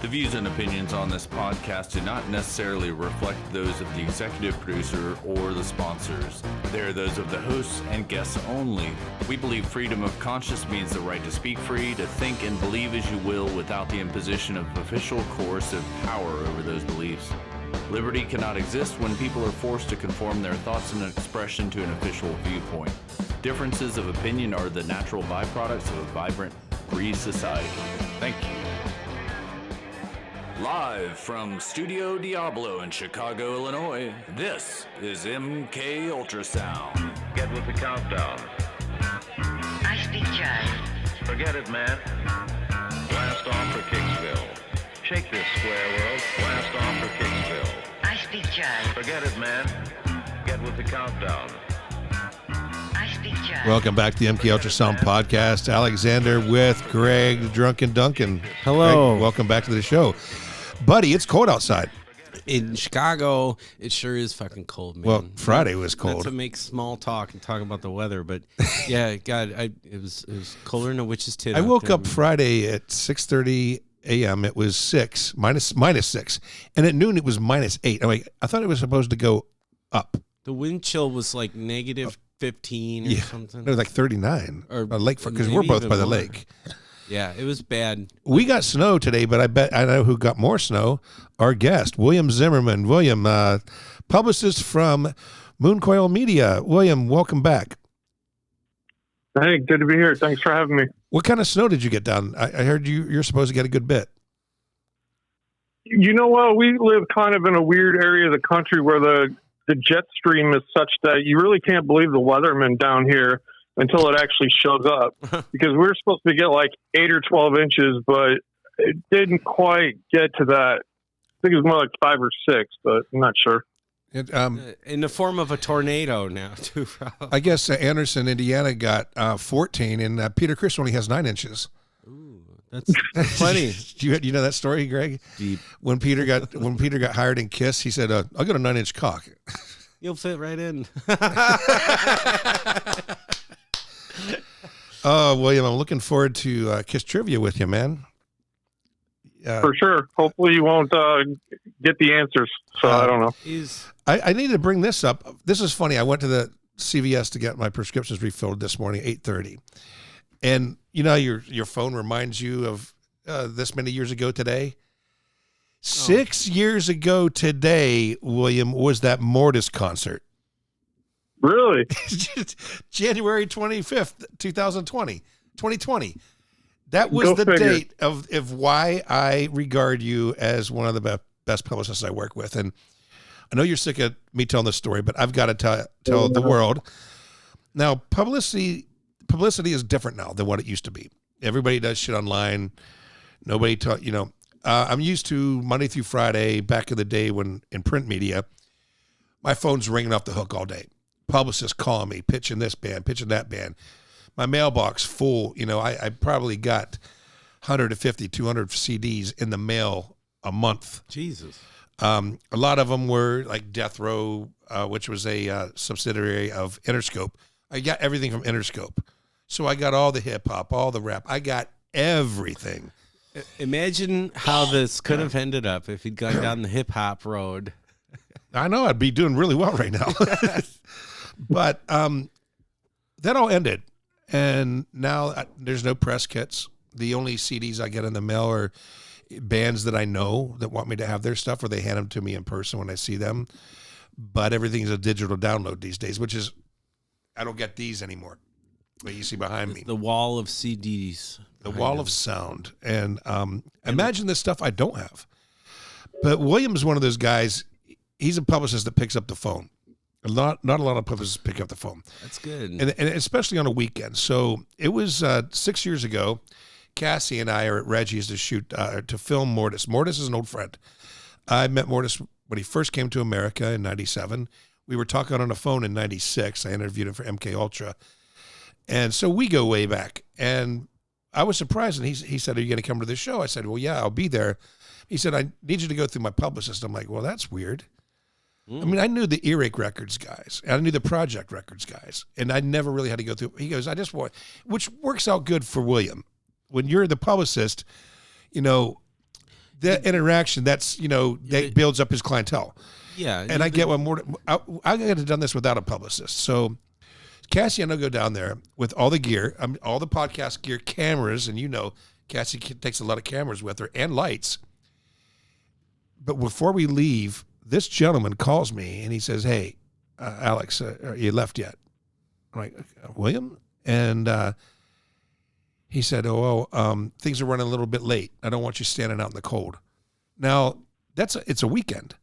The views and opinions on this podcast do not necessarily reflect those of the executive producer or the sponsors. They are those of the hosts and guests only. We believe freedom of conscience means the right to speak free, to think and believe as you will without the imposition of official coercive power over those beliefs. Liberty cannot exist when people are forced to conform their thoughts and expression to an official viewpoint. Differences of opinion are the natural byproducts of a vibrant, free society. Thank you. Live from Studio Diablo in Chicago, Illinois, this is MK Ultrasound. Get with the countdown. I speak jive. Forget it, man. Blast off for Kicksville. Shake this square world. Blast off for Kicksville. I speak jive. Forget it, man. Get with the countdown. I speak jive. Welcome back to the MK Ultrasound podcast. Alexander with Greg, Drunken, Duncan. Hello. Greg, welcome back to the show. Buddy, it's cold outside. In Chicago, it sure is fucking cold, man. Well, Friday was cold. Not to make small talk and talk about the weather, but yeah, God, it was colder than a witch's tit. I out woke there, up man. Friday at 6:30 a.m. It was minus 6, and at noon it was -8. I thought it was supposed to go up. The wind chill was like negative 15 or something. It was like 39 Or lake because maybe we're both even by the more. lake. Yeah, it was bad. We got snow today, but I bet I know who got more snow. Our guest, William Zimmerman. William, publicist from Coil Media. William, welcome back. Hey, good to be here. Thanks for having me. What kind of snow did you get down? I heard you're supposed to get a good bit. You know what? We live kind of in a weird area of the country where the jet stream is such that you really can't believe the weatherman down here until it actually shows up. Because we were supposed to get like 8 or 12 inches, but it didn't quite get to that. I think it was more like 5 or 6, but I'm not sure. It, In the form of a tornado now, too. I guess Anderson, Indiana got 14, and Peter Chris only has 9 inches. Ooh, that's funny. you know that story, Greg? Deep. When Peter got hired in KISS, he said, "I got a 9-inch cock." You'll fit right in. William, I'm looking forward to KISS trivia with you, man. For sure. Hopefully you won't get the answers. So I don't know. I need to bring this up. This is funny. I went to the CVS to get my prescriptions refilled this morning, 8:30. And you know, your phone reminds you of this many years ago today. 6 years ago today, William, was that Mortis concert. Really? January 25th, 2020. That was Go the figure. date of why I regard you as one of the best publicists I work with. And I know you're sick of me telling this story, but I've got to tell the world. Now, publicity is different now than what it used to be. Everybody does shit online. Nobody I'm used to Monday through Friday back in the day when in print media, my phone's ringing off the hook all day. Publicists calling me, pitching this band, pitching that band. My mailbox full. I probably got 150, 200 CDs in the mail a month. Jesus. A lot of them were like Death Row, which was a subsidiary of Interscope. I got everything from Interscope. So I got all the hip hop, all the rap. I got everything. Imagine how this could have ended up if he'd gone down the hip hop road. I know I'd be doing really well right now. But that all ended. And now there's no press kits. The only CDs I get in the mail are bands that I know that want me to have their stuff, or they hand them to me in person when I see them. But everything's a digital download these days, which is, I don't get these anymore. What you see behind me. The wall of CDs. The wall of sound. And imagine the stuff I don't have. But William's one of those guys, he's a publicist that picks up the phone. Not a lot of publicists pick up the phone. That's good. And especially on a weekend. So it was 6 years ago. Cassie and I are at Reggie's to film Mortis. Mortis is an old friend. I met Mortis when he first came to America in 97. We were talking on the phone in 96. I interviewed him for MK Ultra. And so we go way back. And I was surprised. And he said, "Are you going to come to the show?" I said, "Well, yeah, I'll be there." He said, "I need you to go through my publicist." I'm like, "Well, that's weird." I mean, I knew the Earache Records guys, and I knew the Project Records guys, and I never really had to go through. He goes, "I just want," which works out good for William. When you're the publicist, that interaction, that's, that builds up his clientele. Yeah. And I get one more. I could have done this without a publicist. So Cassie and I go down there with all the gear, all the podcast gear, cameras, and Cassie takes a lot of cameras with her and lights. But before we leave, this gentleman calls me and he says, "Hey, Alex, are you left yet?" I'm like, "William?" And he said, things are running a little bit late. I don't want you standing out in the cold. Now, it's a weekend.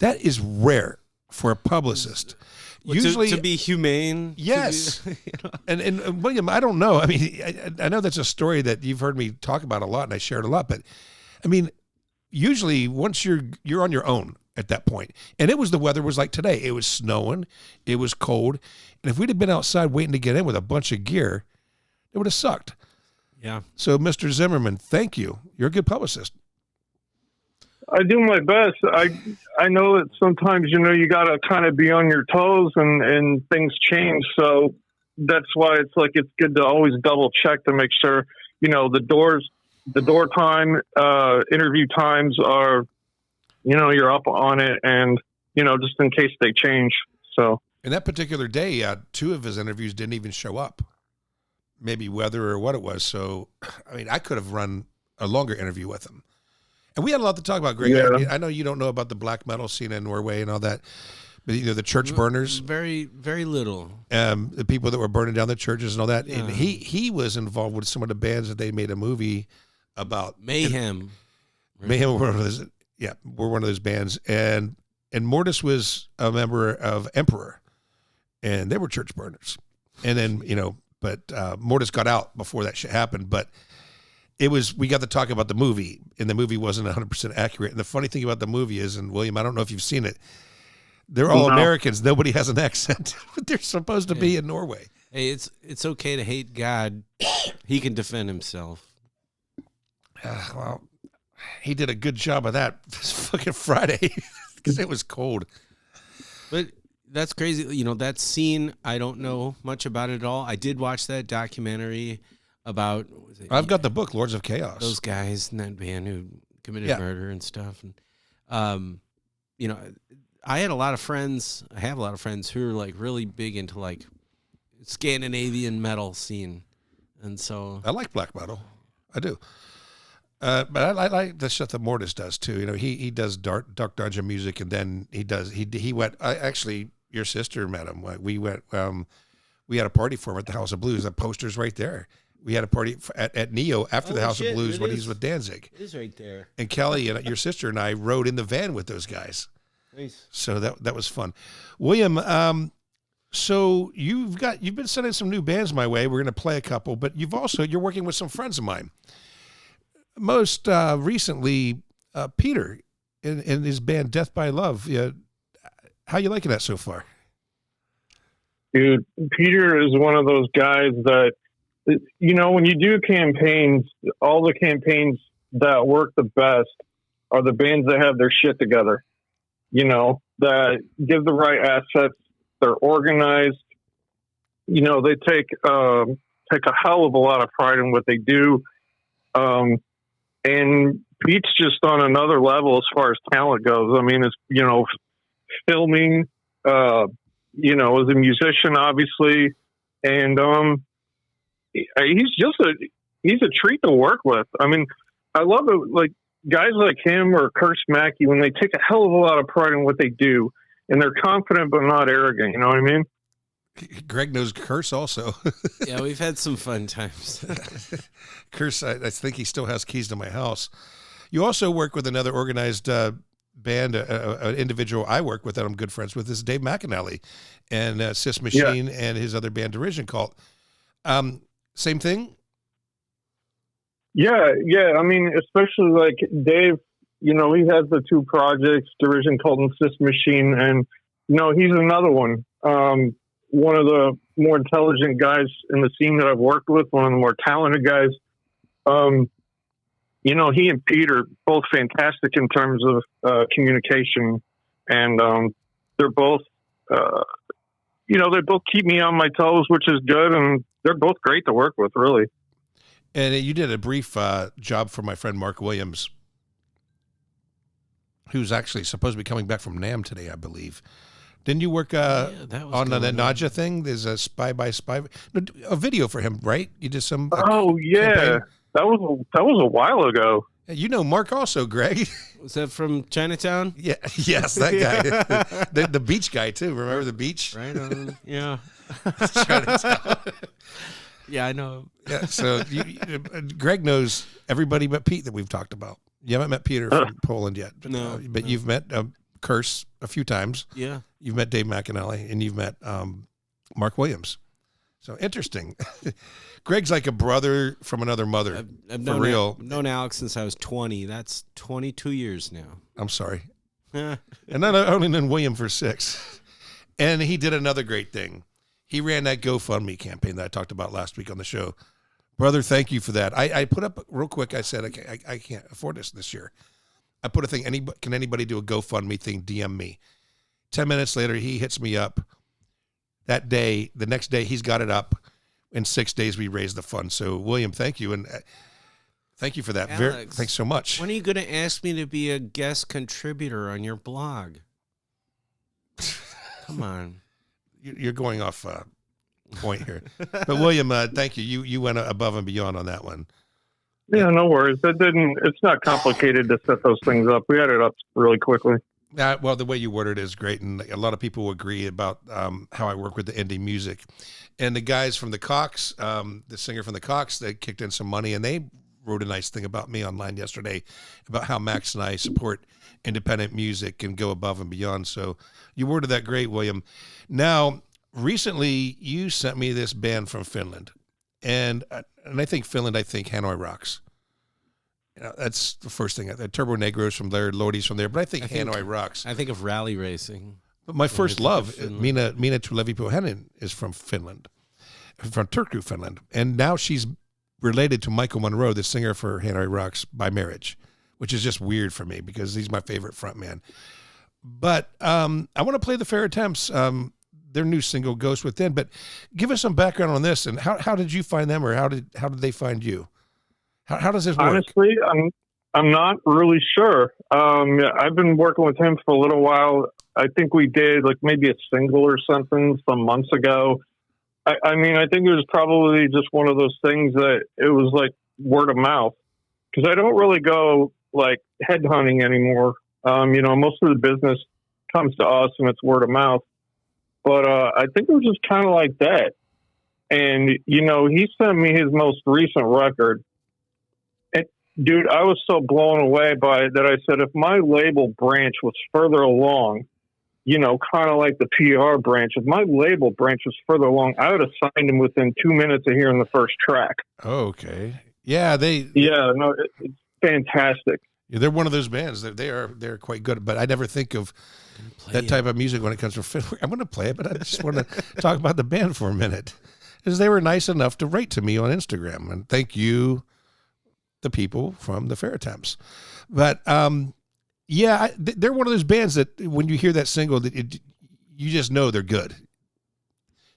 That is rare for a publicist. Well, Usually to be humane. Yes. And William, I don't know. I mean, I know that's a story that you've heard me talk about a lot and I shared a lot, but I mean, usually once you're on your own at that point. And the weather was like today. It was snowing, it was cold. And if we'd have been outside waiting to get in with a bunch of gear, it would have sucked. Yeah. So Mr. Zimmerman, thank you. You're a good publicist. I do my best. I know that sometimes, you got to kind of be on your toes and things change. So that's why it's good to always double check to make sure, the door time, interview times are, you're up on it and, just in case they change. So. And that particular day, 2 of his interviews didn't even show up. Maybe weather or what it was. So, I mean, I could have run a longer interview with him. And we had a lot to talk about, Greg. Yeah. I know you don't know about the black metal scene in Norway and all that, but the church burners. Very, very little. The people that were burning down the churches and all that. Yeah. And he was involved with some of the bands that they made a movie about. Mayhem. Mayhem were one of those. Yeah, we're one of those bands. And Mortis was a member of Emperor, and they were church burners. And then, but Mortis got out before that shit happened. But we got to talk about the movie, and the movie wasn't 100% accurate. And the funny thing about the movie is, and William, I don't know if you've seen it, they're all Americans. Nobody has an accent, but they're supposed to be in Norway. Hey, it's okay to hate God. He can defend himself. Well, he did a good job of that this fucking Friday because it was cold. But that's crazy. That scene, I don't know much about it at all. I did watch that documentary about. I've got the book, Lords of Chaos. Those guys in that band who committed murder and stuff. And, I had a lot of friends. I have a lot of friends who are like really big into like Scandinavian metal scene. And so I like black metal. I do. But I like the stuff that Mortis does too. He does dark dungeon music, and then he went. Actually, your sister met him. We went. We had a party for him at the House of Blues. That poster's right there. We had a party at Neo after the House of Blues when he's with Danzig. It is right there. And Kelly and your sister and I rode in the van with those guys. Nice. So that was fun. William, so you've been sending some new bands my way. We're going to play a couple, but you're working with some friends of mine. Most recently, Peter in his band Death by Love. How you liking that so far? Dude, Peter is one of those guys that, when you do campaigns, all the campaigns that work the best are the bands that have their shit together, that give the right assets. They're organized. They take a hell of a lot of pride in what they do. And Pete's just on another level as far as talent goes. I mean, it's, filming, as a musician, obviously. And, he's a treat to work with. I mean, I love it. Like guys like him or Curse Mackey, when they take a hell of a lot of pride in what they do and they're confident, but not arrogant. You know what I mean? Greg knows Curse also. Yeah, we've had some fun times. Curse, I think he still has keys to my house. You also work with another organized band, an individual I work with that I'm good friends with, is Dave McAnally and Sis Machine and his other band, Derision Cult. Same thing? Yeah. I mean, especially like Dave, he has the 2 projects, Derision Cult and Sis Machine, and, he's another one. One of the more intelligent guys in the scene that I've worked with, one of the more talented guys. He and Peter, both fantastic in terms of communication, and they're both, they both keep me on my toes, which is good, and they're both great to work with, really. And you did a brief job for my friend Mark Williams, who's actually supposed to be coming back from NAMM today, I believe. Didn't you work on the Naja thing? There's a Spy by Spy, a video for him, right? You did some. Oh yeah, campaign. that was a while ago. You know Mark also, Greg. Was that from Chinatown? Yeah, yes, that guy, the beach guy too. Remember the beach? Right on. Yeah. Chinatown. Yeah, I know. Yeah. So Greg knows everybody but Pete that we've talked about. You haven't met Peter from Poland yet. No, but you've met Curse a few times. Yeah. You've met Dave McAnally, and you've met Mark Williams. So interesting. Greg's like a brother from another mother. I've for real. I've known Alex since I was 20. That's 22 years now. I'm sorry. And I only known William for 6. And he did another great thing. He ran that GoFundMe campaign that I talked about last week on the show. Brother, thank you for that. I put up real quick. I said, I can't afford this year. I put a thing, can anybody do a GoFundMe thing? DM me. 10 minutes later, he hits me up. That day, the next day, he's got it up. In 6 days, we raised the fund. So, William, thank you. And thank you for that. Alex, thanks so much. When are you going to ask me to be a guest contributor on your blog? Come on. You're going off point here. But, William, thank you. You went above and beyond on that one. Yeah, no worries. It's not complicated to set those things up. We had it up really quickly. Well, the way you worded it is great, and a lot of people agree about how I work with the indie music. And the guys from the Cox, the singer from the Cox, they kicked in some money, and they wrote a nice thing about me online yesterday about how Max and I support independent music and go above and beyond. So you worded that great, William. Now, recently, you sent me this band from Finland, and I think Finland, I think Hanoi rocks. That's the first thing. Turbo Negro's from there, Lordi's from there, but I think Hanoi rocks. I think of rally racing. But my first love, Mina Tulevi Pohjanen, is from Finland, from Turku, Finland. And now she's related to Michael Monroe, the singer for Hanoi Rocks, by marriage, which is just weird for me because he's my favorite frontman. But I want to play the Fair Attempts, their new single, Ghost Within. But give us some background on this, and how did you find them, or how did they find you? How does this work? Honestly, I'm not really sure. I've been working with him for a little while. I think we did like maybe a single or something some months ago. I mean, I think it was probably just one of those things that it was like word of mouth, because I don't really go like headhunting anymore. Most of the business comes to us and it's word of mouth. But I think it was just kind of like that. And, he sent me his most recent record. Dude, I was so blown away by it that I said, if my label branch was further along, kind of like the PR branch, if my label branch was further along, I would have signed him within 2 minutes of hearing the first track. Okay. Yeah, it's fantastic. Yeah, they're one of those bands. They're quite good, but I never think of that type of music when it comes to Finland. I'm going to play it, but I just want to talk about the band for a minute. Because they were nice enough to write to me on Instagram, and thank you, the people from the Fair Attempts. But they're one of those bands that when you hear that single, you just know they're good.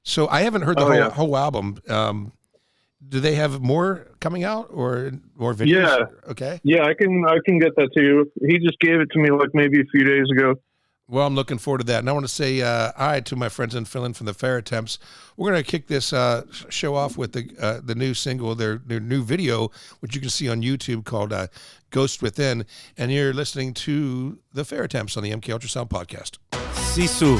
So I haven't heard the whole album. Do they have more coming out or more videos? Yeah. Okay. Yeah, I can get that to you. He just gave it to me like maybe a few days ago. Well, I'm looking forward to that. And I want to say hi to my friends in Finland from the Fair Attempts. We're going to kick this show off with the new single, their new video, which you can see on YouTube, called Ghost Within. And you're listening to the Fair Attempts on the MK Ultrasound podcast. Sisu.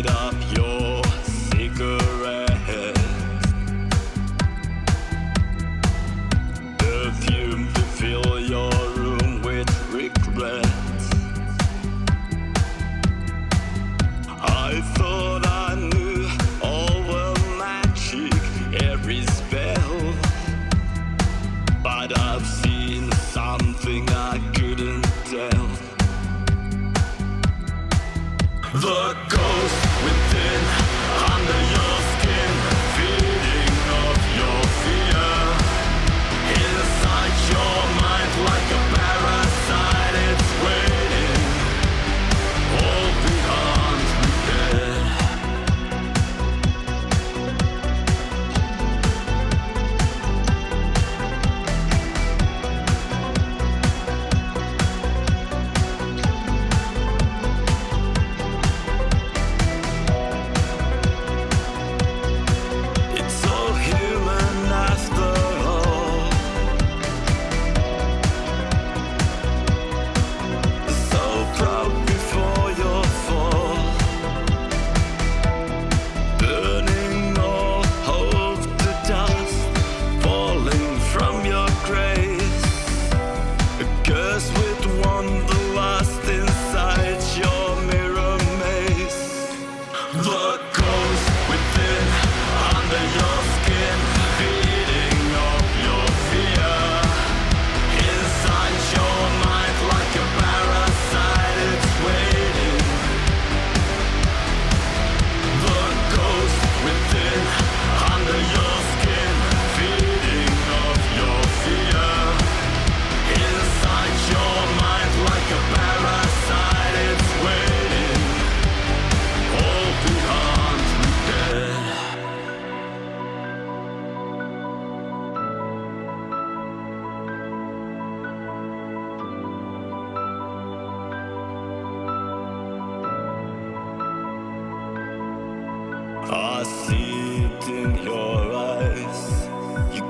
Up your cigarette, perfume to fill your room with regret. I thought I knew all the magic, every spell, but I've seen something I couldn't tell. The ghost within, under your skin, feeding off your fear.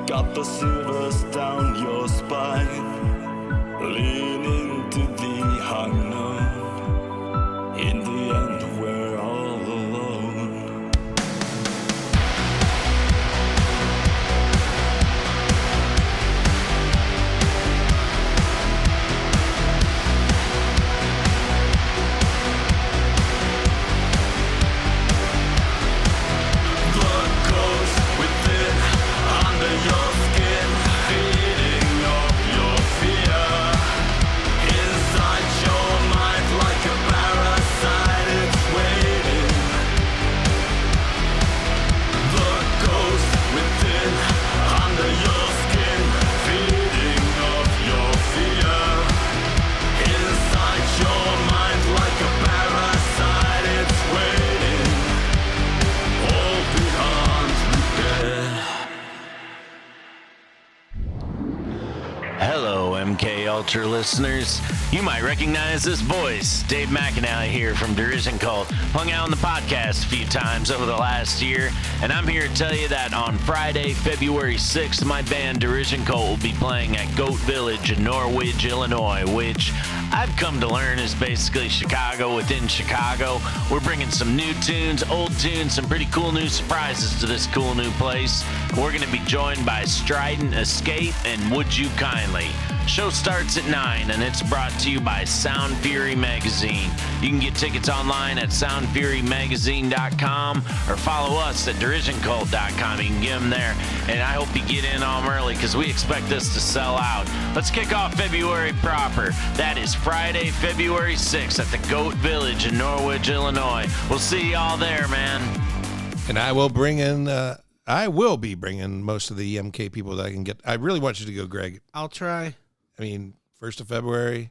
got the shivers down your spine. Lean into the unknown. In the end, we're all alone. The ghost within, under your skin, feeding off your fear. Inside your mind like a parasite, it's waiting. The ghost within, under your skin, feeding off your fear. Inside your mind like a parasite, it's waiting. All beyond repair. Hello, MK Ultra listeners. You might recognize this voice. Dave McAnally here from Derision Cult. Hung out on the podcast a few times over the last year, and I'm here to tell you that on Friday, February 6th, my band Derision Cult will be playing at Goat Village in Norwich, Illinois, which I've come to learn is basically Chicago within Chicago. We're bringing some new tunes, old tunes, some pretty cool new surprises to this cool new place. We're going to be joined by Strident, Escape, and Would You Kindly. Show starts at 9, and it's brought to you by Sound Fury Magazine. You can get tickets online at soundfurymagazine.com or follow us at derisioncult.com. You can get them there, and I hope you get in on them early because we expect this to sell out. Let's kick off February proper. That is Friday, February 6th at the Goat Village in Norwich, Illinois. We'll see y'all there, man. And I will be bringing most of the MK people that I can get. I really want you to go, Greg. I'll try. I mean, 1st of February,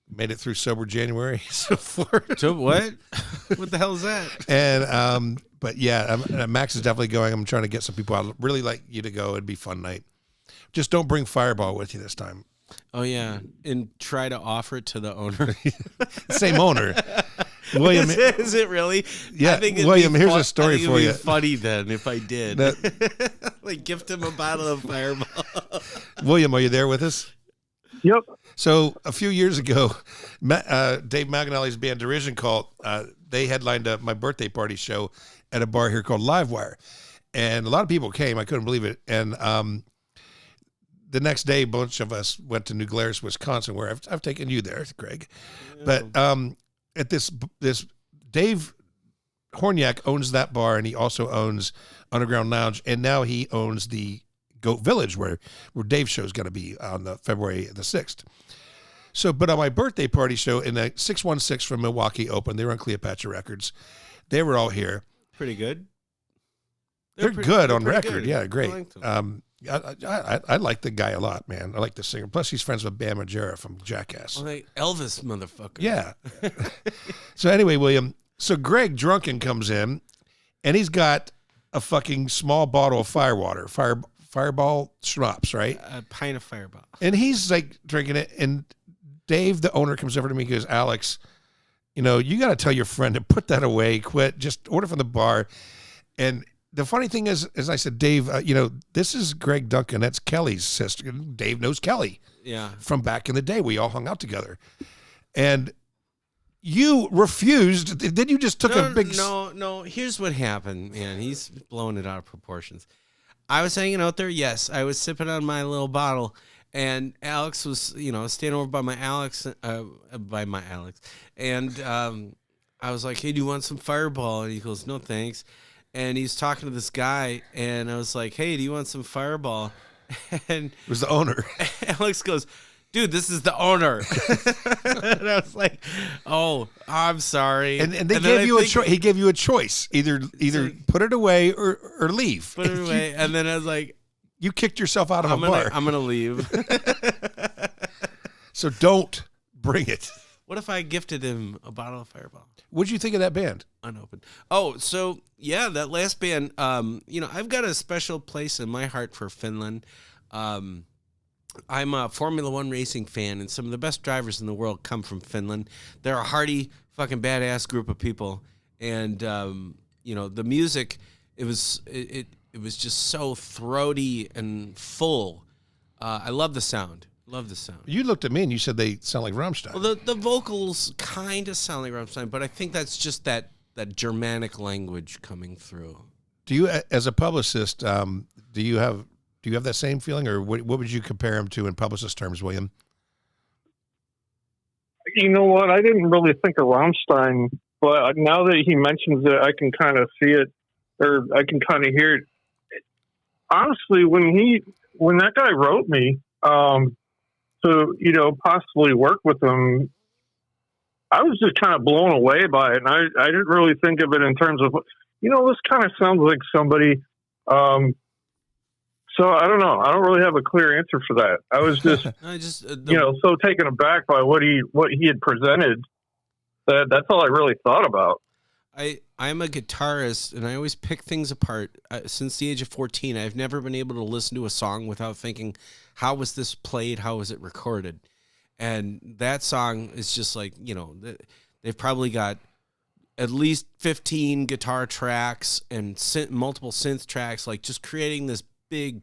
made it through sober January so far. So what? What the hell is that? And but yeah, Max is definitely going. I'm trying to get some people. I'd really like you to go. It'd be a fun night. Just don't bring Fireball with you this time. Oh yeah, and try to offer it to the owner. Same owner. William, is it really? Yeah, I think William. Here's a story for you. Funny then if I did. Like gift him a bottle of Fireball. William, are you there with us? Yep. So a few years ago, Dave McAnally's band Derision Cult, they headlined my birthday party show at a bar here called Livewire, and a lot of people came. I couldn't believe it. And the next day, a bunch of us went to New Glarus, Wisconsin, where I've taken you there, Greg. Yeah. But at this Dave Horniak owns that bar, and he also owns Underground Lounge, and now he owns the Goat Village, where Dave's show is going to be on the February the 6th. So, but on my birthday party show, in the 616 from Milwaukee opened. They were on Cleopatra Records. They were all here. Pretty good. They're good on record. Good. Yeah, great. I like them. I like the guy a lot, man. I like the singer. Plus, he's friends with Bam Margera from Jackass. Well, Elvis, motherfucker. Yeah. So anyway, William. So Greg Drunken comes in, and he's got a fucking small bottle of Fireball schnapps, right? A pint of Fireball. And he's like drinking it, and Dave, the owner, comes over to me and goes, Alex, you know, you got to tell your friend to put that away, quit, just order from the bar. And the funny thing is, as I said, Dave, you know, this is Greg Duncan. That's Kelly's sister. Dave knows Kelly. Yeah. From back in the day. We all hung out together. And you refused. Then you just took a big... No. Here's what happened, man. He's blowing it out of proportions. I was hanging out there. Yes, I was sipping on my little bottle. And Alex was, you know, standing over by my Alex. And I was like, hey, do you want some Fireball? And he goes, no, thanks. And he's talking to this guy, and I was like, hey, do you want some Fireball? And it was the owner. Alex goes, dude, this is the owner. And I was like, oh, I'm sorry. And they gave you a choice. He gave you a choice. Either put it away or leave. Put it away. And then I was like, you kicked yourself out of a bar. I'm going to leave. So don't bring it. What if I gifted him a bottle of Fireball? What'd you think of that band? Unopened. Oh, so yeah, that last band, you know, I've got a special place in my heart for Finland. I'm a Formula One racing fan, and some of the best drivers in the world come from Finland. They're a hardy, fucking badass group of people. And, you know, the music, it it was just so throaty and full. I love the sound. Love the sound. You looked at me and you said they sound like Rammstein. Well, the vocals kind of sound like Rammstein, but I think that's just that Germanic language coming through. Do you, as a publicist, do you have that same feeling, or what would you compare him to in Publicist terms, William? You know what? I didn't really think of Rammstein, but now that he mentions it, I can kind of see it, or I can kind of hear it. Honestly, when that guy wrote me to, you know, possibly work with him, I was just kind of blown away by it. And I didn't really think of it in terms of, you know, this kind of sounds like somebody. So I don't know. I don't really have a clear answer for that. I was just, you know, so taken aback by what he had presented. That's all I really thought about. I'm a guitarist, and I always pick things apart. Since the age of 14, I've never been able to listen to a song without thinking, how was this played? How was it recorded? And that song is just like, you know, they've probably got at least 15 guitar tracks and multiple synth tracks, like just creating this big,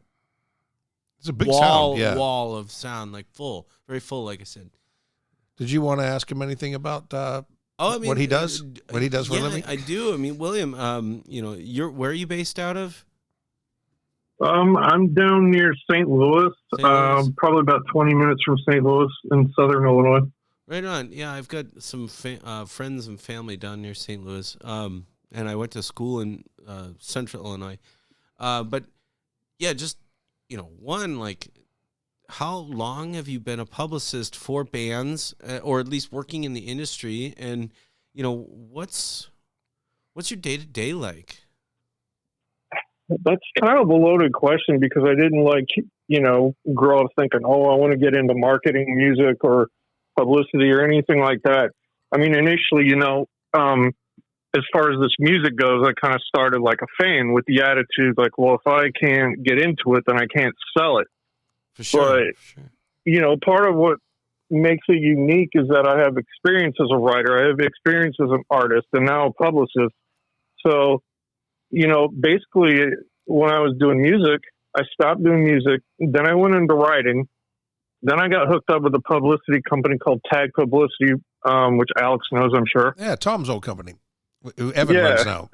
it's a big wall, sound, yeah. Wall of sound, like full, very full, like I said. Did you want to ask him anything about what he does? What he does for a living? I do. I mean, William, you know, where are you based out of? I'm down near St. Louis, probably about 20 minutes from St. Louis in southern Illinois. Right on. Yeah, I've got some friends and family down near St. Louis, and I went to school in central Illinois. But yeah, just, you know, like, how long have you been a publicist for bands, or at least working in the industry? And, you know, what's your day-to-day like? That's kind of a loaded question, because I didn't, like, you know, grow up thinking, oh, I want to get into marketing, music, or publicity or anything like that. I mean, initially, you know, as far as this music goes, I kind of started like a fan with the attitude like, well, if I can't get into it, then I can't sell it. For sure. But, you know, part of what makes it unique is that I have experience as a writer. I have experience as an artist and now a publicist. So, you know, basically when I was doing music, I stopped doing music. Then I went into writing. Then I got hooked up with a publicity company called Tag Publicity, which Alex knows, I'm sure. Yeah, Tom's old company, who Evan runs now.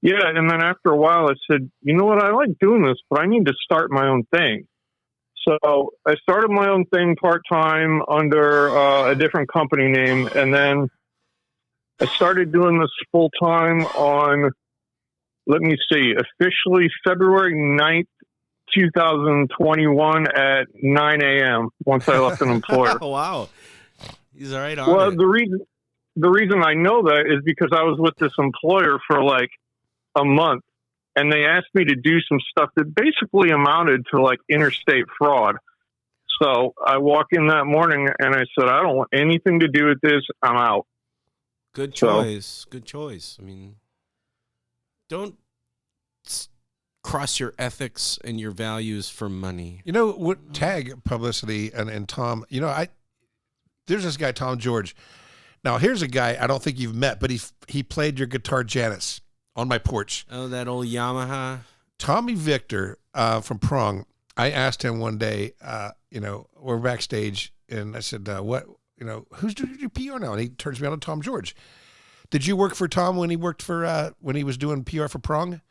Yeah, and then after a while I said, you know what, I like doing this, but I need to start my own thing. So I started my own thing part-time under a different company name, and then I started doing this full-time on, let me see, officially February 9th, 2021 at 9 a.m. once I left an employer. Wow. He's all right on Well, it. the reason I know that is because I was with this employer for like a month, and they asked me to do some stuff that basically amounted to like interstate fraud. So I walk in that morning and I said, I don't want anything to do with this. I'm out. Good choice. Good choice. I mean, don't cross your ethics and your values for money. You know what? Tag Publicity and Tom, you know, there's this guy, Tom George. Now, here's a guy I don't think you've met, but he played your guitar Janice on my porch. Oh, that old Yamaha. Tommy Victor from Prong. I asked him one day, you know, we're backstage, and I said, what, you know, who's doing your PR now? And he turns me on to Tom George. Did you work for Tom when he worked for, when he was doing PR for Prong?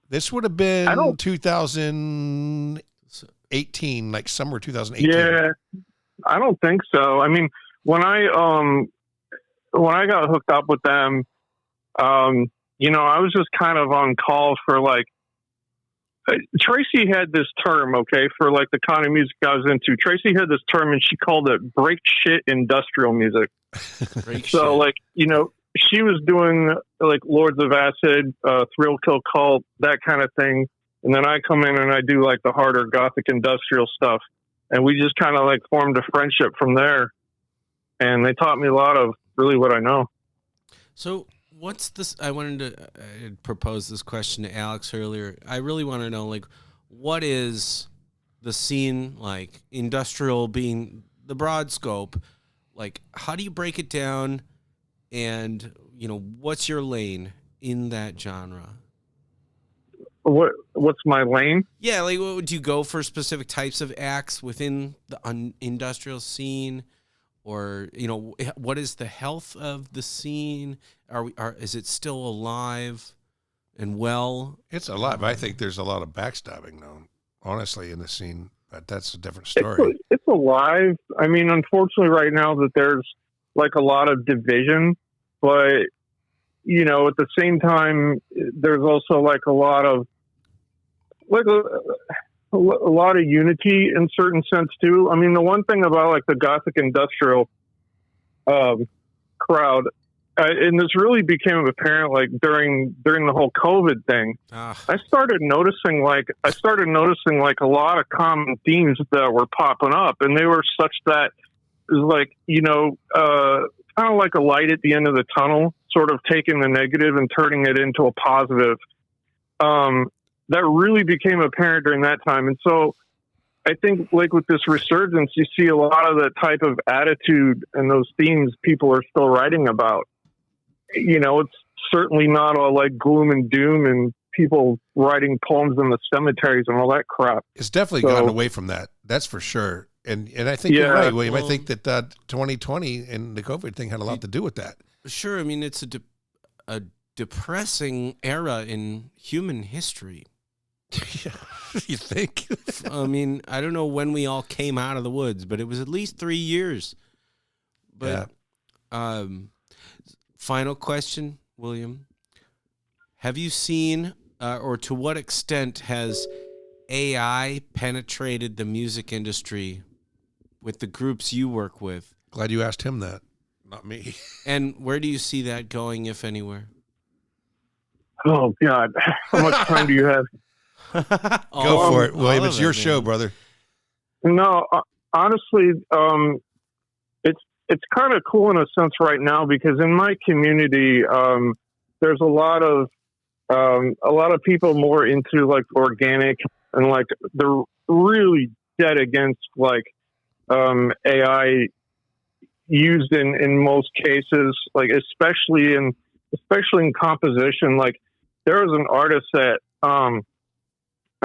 This would have been 2018, like summer 2018. Yeah, I don't think so. I mean, when I got hooked up with them, you know, I was just kind of on call for like, Tracy had this term, okay, for like the kind of music I was into. Tracy had this term and she called it break shit industrial music. So like, you know, she was doing like Lords of Acid, Thrill Kill Cult, that kind of thing. And then I come in and I do like the harder gothic industrial stuff. And we just kind of like formed a friendship from there. And they taught me a lot of really what I know. So what's this? I wanted to propose this question to Alex earlier. I really want to know, like, what is the scene like? Industrial being the broad scope. Like, how do you break it down? And, you know, what's your lane in that genre? What's my lane? Yeah, like what would you go for specific types of acts within the industrial scene, or what is the health of the scene? Is it still alive and well? It's alive. I think there's a lot of backstabbing, though, honestly, in the scene. But that's a different story. It's alive. I mean, unfortunately, right now that there's like a lot of division, but at the same time, there's also like a lot of unity in certain sense too. I mean, the one thing about like the gothic industrial crowd, and this really became apparent like during the whole COVID thing. I started noticing like a lot of common themes that were popping up, and they were such that it was like kind of like a light at the end of the tunnel, sort of taking the negative and turning it into a positive. That really became apparent during that time. And so I think like with this resurgence, you see a lot of the type of attitude and those themes people are still writing about. It's certainly not all like gloom and doom and people writing poems in the cemeteries and all that crap. It's definitely gotten away from that. That's for sure. And I think you're right, William. I think that 2020 and the COVID thing had a lot to do with that. Sure. I mean, it's a depressing era in human history. You think? I mean, I don't know when we all came out of the woods, but it was at least 3 years. But final question, William. Have you seen, or to what extent has AI penetrated the music industry with the groups you work with? Glad you asked him that, not me. And where do you see that going, if anywhere? Oh, God. How much time do you have? Go for it, William. It's your show, brother. No, honestly, it's kind of cool in a sense right now because in my community, there's a lot of people more into like organic and like they're really dead against like AI used in most cases, like especially in composition. Like there was an artist that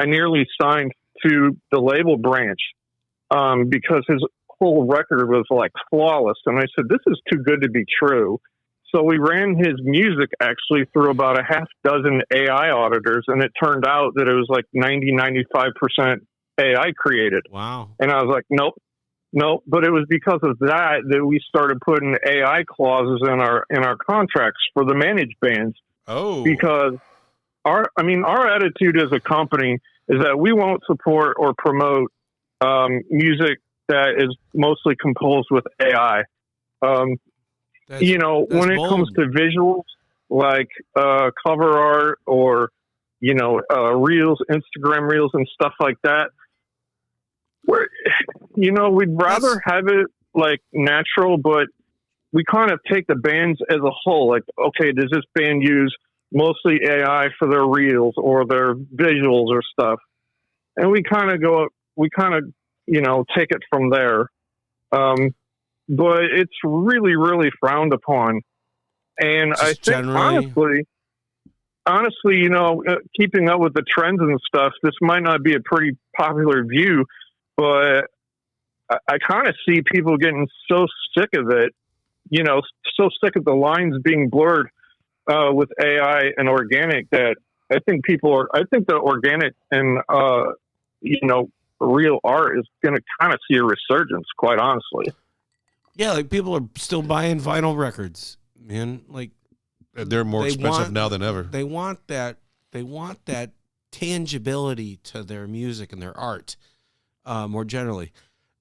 I nearly signed to the label branch because his whole record was like flawless. And I said, this is too good to be true. So we ran his music actually through about a half dozen AI auditors. And it turned out that it was like 95% AI created. Wow. And I was like, nope. But it was because of that we started putting AI clauses in our contracts for the managed bands. Oh, because our attitude as a company is that we won't support or promote music that is mostly composed with AI. When it comes to visuals like cover art or reels, Instagram reels and stuff like that, we'd rather have it like natural, but we kind of take the bands as a whole. Like, okay, does this band use mostly AI for their reels or their visuals or stuff? And we kind of take it from there. But it's really, really frowned upon. And Just I think generally... honestly, keeping up with the trends and stuff, this might not be a pretty popular view, but I kind of see people getting so sick of it, so sick of the lines being blurred with AI and organic that I think the organic and, real art is going to kind of see a resurgence, quite honestly. Yeah, like people are still buying vinyl records, man. Like they're more expensive now than ever. They want that tangibility to their music and their art, more generally.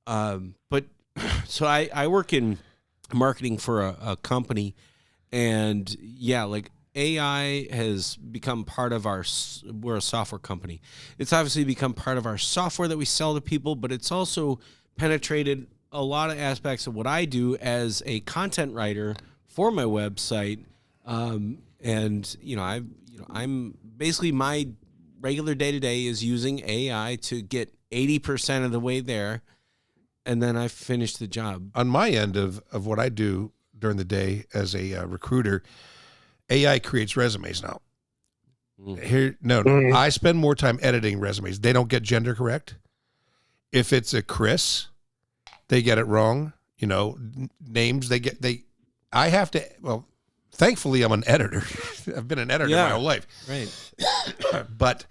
But so I work in marketing for a company, and yeah, like AI has become part of we're a software company. It's obviously become part of our software that we sell to people, but it's also penetrated a lot of aspects of what I do as a content writer for my website. I'm basically, my regular day-to-day is using AI to get 80% of the way there, and then I finish the job. On my end of what I do during the day as a recruiter, AI creates resumes now. I spend more time editing resumes. They don't get gender correct. If it's a Chris, they get it wrong. Names I have to. Well, thankfully, I'm an editor. I've been an editor my whole life. Right. But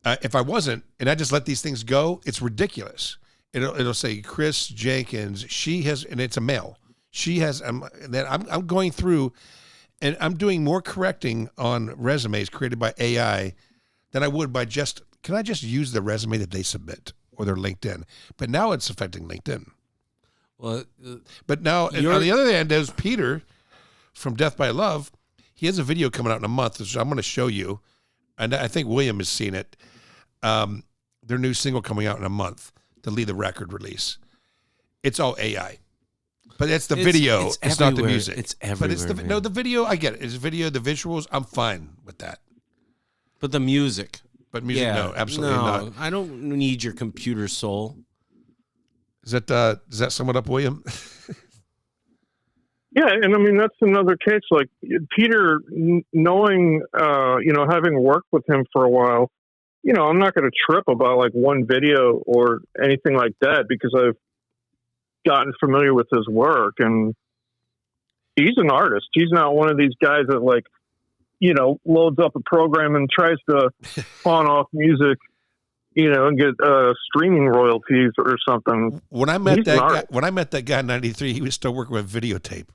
if I wasn't, and I just let these things go, it's ridiculous. It'll say Chris Jenkins. She has, and it's a male. She has. Then I'm going through, and I'm doing more correcting on resumes created by AI than I would by just. Can I just use the resume that they submit or their LinkedIn? But now it's affecting LinkedIn. Well, but now on the other end, there's Peter from Death by Love. He has a video coming out in a month, which I'm going to show you, and I think William has seen it. Their new single coming out in a month to lead the record release. It's all AI, but it's the video. It's not the music. It's everywhere. But the video. I get it. It's video. The visuals. I'm fine with that. But the music. But music, no, absolutely not. I don't need your computer soul. Does that sum it up, William? Yeah, and I mean that's another case. Like Peter, knowing, having worked with him for a while, I'm not going to trip about like one video or anything like that because I've gotten familiar with his work, and he's an artist. He's not one of these guys that like, loads up a program and tries to pawn off music, and get streaming royalties or something. When I met that guy in '93, he was still working with videotape.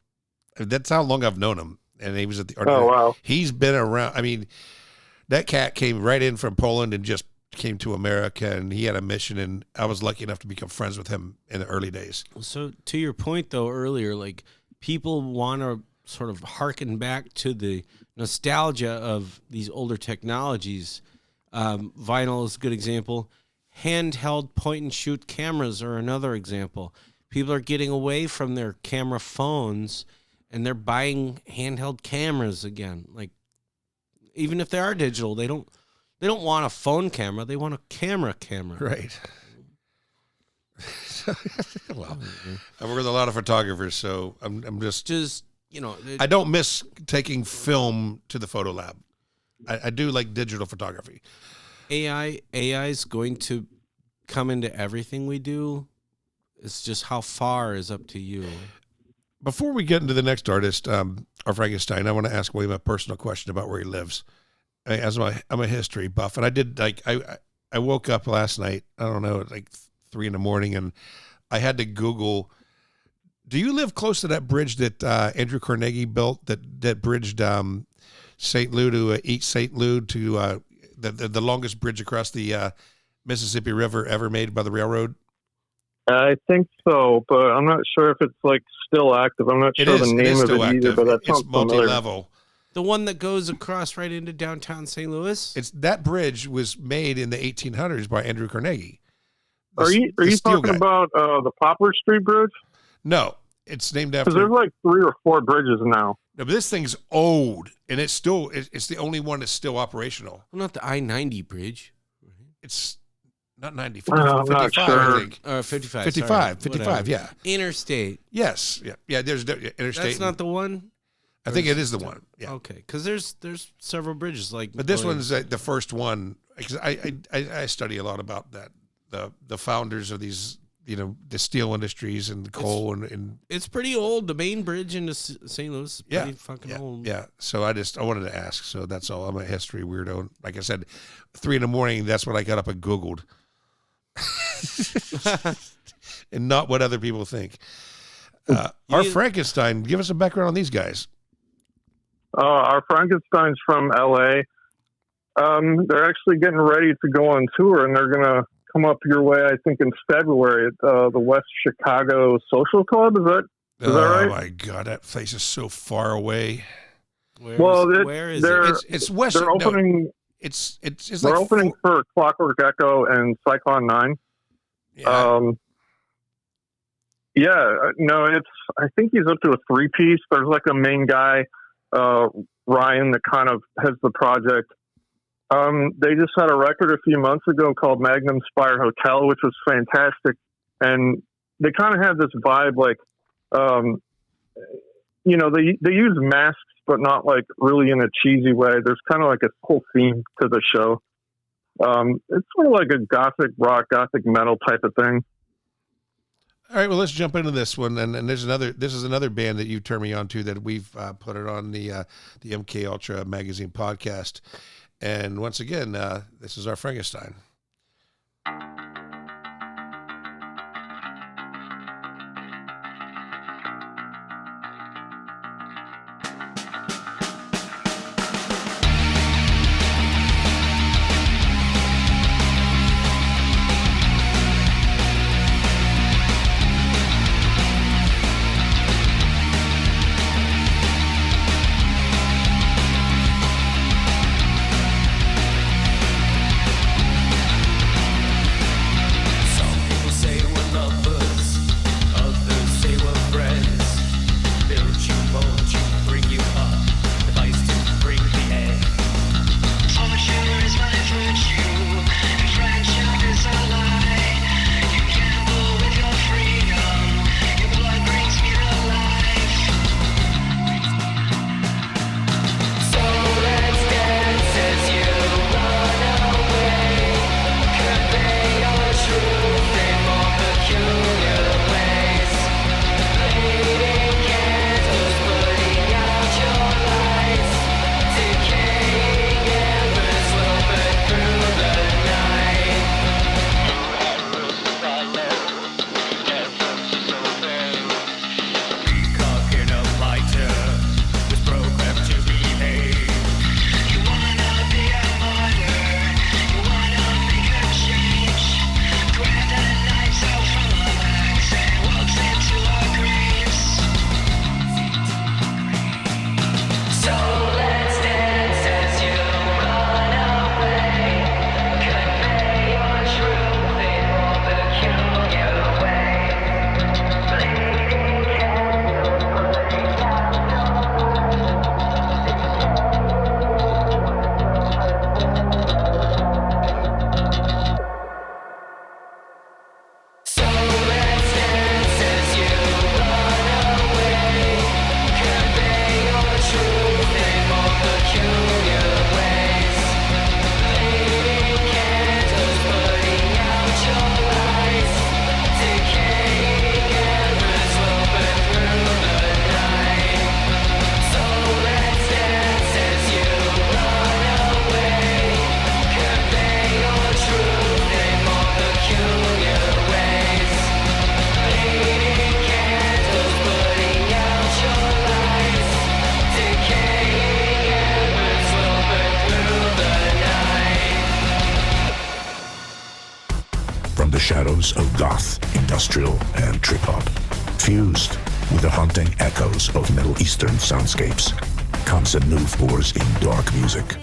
That's how long I've known him, and he was at the. Oh wow! He's been around. I mean, that cat came right in from Poland and just came to America, and he had a mission, and I was lucky enough to become friends with him in the early days. So to your point, though, earlier, like people want to sort of harken back to the nostalgia of these older technologies. Vinyl is a good example. Handheld point-and-shoot cameras are another example. People are getting away from their camera phones, and they're buying handheld cameras again. Like, even if they are digital, they don't want a phone camera. They want a camera. Right. Well, I work with a lot of photographers, so I'm just I don't miss taking film to the photo lab. I do like digital photography. AI is going to come into everything we do. It's just how far is up to you. Before we get into the next artist, our Frankenstein, I want to ask William a personal question about where he lives. I'm a history buff, and I did I woke up last night, I don't know, at like 3 a.m, and I had to Google. Do you live close to that bridge that Andrew Carnegie built? That bridged St. Louis to East St. Louis to the longest bridge across the Mississippi River ever made by the railroad? I think so, but I'm not sure if it's like still active. I'm not sure the name of it either, but that sounds multi-level. The one that goes across right into downtown St. Louis? That bridge was made in the 1800s by Andrew Carnegie. Are you talking about the Poplar Street Bridge? No, it's named after. Because there's like 3 or 4 bridges now. No, but this thing's old, and it's the only one that's still operational. Well, not the I-90 bridge. It's not 90, 55, not sure. I think. 55. 55, yeah. Interstate. Yes, yeah. There's interstate. That's not the one? I think it is the one. Yeah. Okay, because there's several bridges like. But this one's the first one because I study a lot about that the founders of these the steel industries and the coal and it's pretty old. The main bridge into St. Louis is pretty fucking old. Yeah. So I wanted to ask. So that's all. I'm a history weirdo. Like I said, 3 a.m. That's what I got up and Googled, and not what other people think. Our Frankenstein. Give us a background on these guys. Our Frankenstein's from L.A. They're actually getting ready to go on tour, and they're going to come up your way, I think, in February at the West Chicago Social Club. Is that right? Oh, my God. That place is so far away. Where is it? It's West. They're opening. No, it's they're like opening for Clockwork Echo and Cyclone 9. Yeah. I think he's up to a 3-piece. There's like a main guy, Ryan, that kind of has the project. They just had a record a few months ago called Magnum Spire Hotel, which was fantastic. And they kind of had this vibe like, you know, they use masks, but not like really in a cheesy way. There's kind of like a whole theme to the show. It's sort of like a gothic rock, gothic metal type of thing. All right, well, let's jump into this one, and this is another band that you turned me on to that we've put it on the MK Ultra magazine podcast, and once again, this is our Frankenstein. Shadows of goth, industrial, and trip-hop, fused with the haunting echoes of Middle Eastern soundscapes, comes a new force in dark music.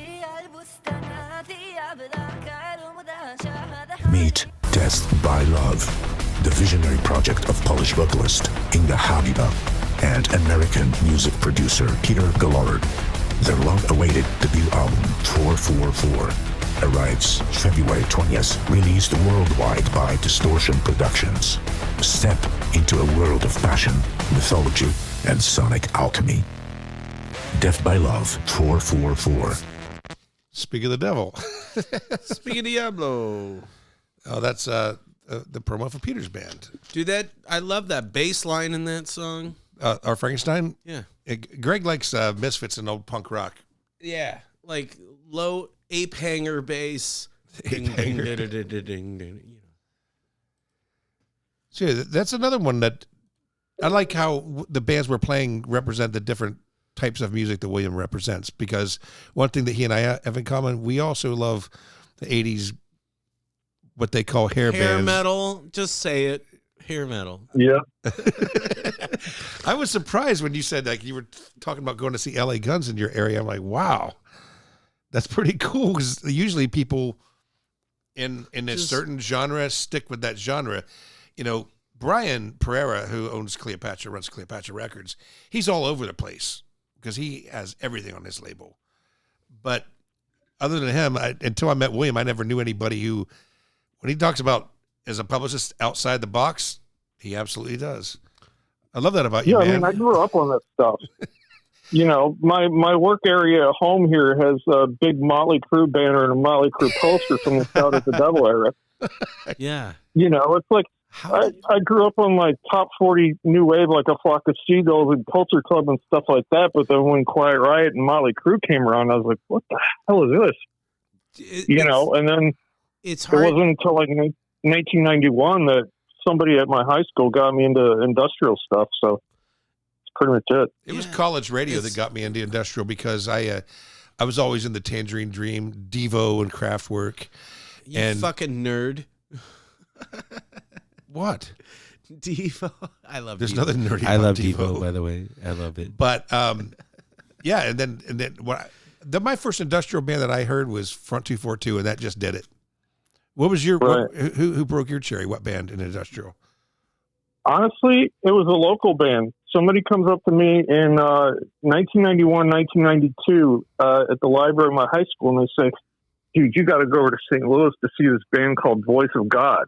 Meet Death by Love, the visionary project of Polish vocalist Inga Habiba and American music producer Peter Gallard. Their long-awaited debut album, 444, arrives February 20th, released worldwide by Distortion Productions. Step into a world of passion, mythology, and sonic alchemy. Death by Love, 444. Speak of the devil. Speak of Diablo. Oh, that's the promo for Peter's band. Dude, I love that bass line in that song. Our Frankenstein? Yeah. Greg likes Misfits and old punk rock. Yeah, like low ape hanger bass. Ding, ding, ding, ding, ding, ding. So that's another one that I like how the bands we're playing represent the different types of music that William represents, because one thing that he and I have in common, we also love the 80s, what they call hair bands. Hair metal, just say it. Hair metal. Yeah. I was surprised when you said, like, you were talking about going to see LA Guns in your area. I'm like, wow, that's pretty cool, because usually people in a certain genre stick with that genre. You know, Brian Pereira, who owns Cleopatra, runs Cleopatra Records, he's all over the place because he has everything on his label. But other than him, until I met William, I never knew anybody who, when he talks about as a publicist outside the box, he absolutely does. I love that about you, Yeah, man. I mean, I grew up on that stuff. You know, my work area at home here has a big Motley Crue banner and a Motley Crue poster from the Shout at the Devil era. Yeah. You know, it's like I grew up on like top 40 new wave, like A Flock of Seagulls and Culture Club and stuff like that. But then when Quiet Riot and Motley Crue came around, I was like, what the hell is this? You know, and then it's hard. It wasn't until like 1991 that somebody at my high school got me into industrial stuff. So it's pretty much it. It was college radio that got me into industrial because I was always in the Tangerine Dream, Devo, and Kraftwerk. You fucking nerd. What? Devo. I love There's Devo. nothing nerdy I about love Devo. by the way. I love it. But yeah, and then my first industrial band that I heard was Front 242, and that just did it. What was your who broke your cherry? What band in industrial? Honestly, it was a local band. Somebody comes up to me in 1991, 1992 at the library of my high school, and they say, dude, you got to go over to St. Louis to see this band called Voice of God.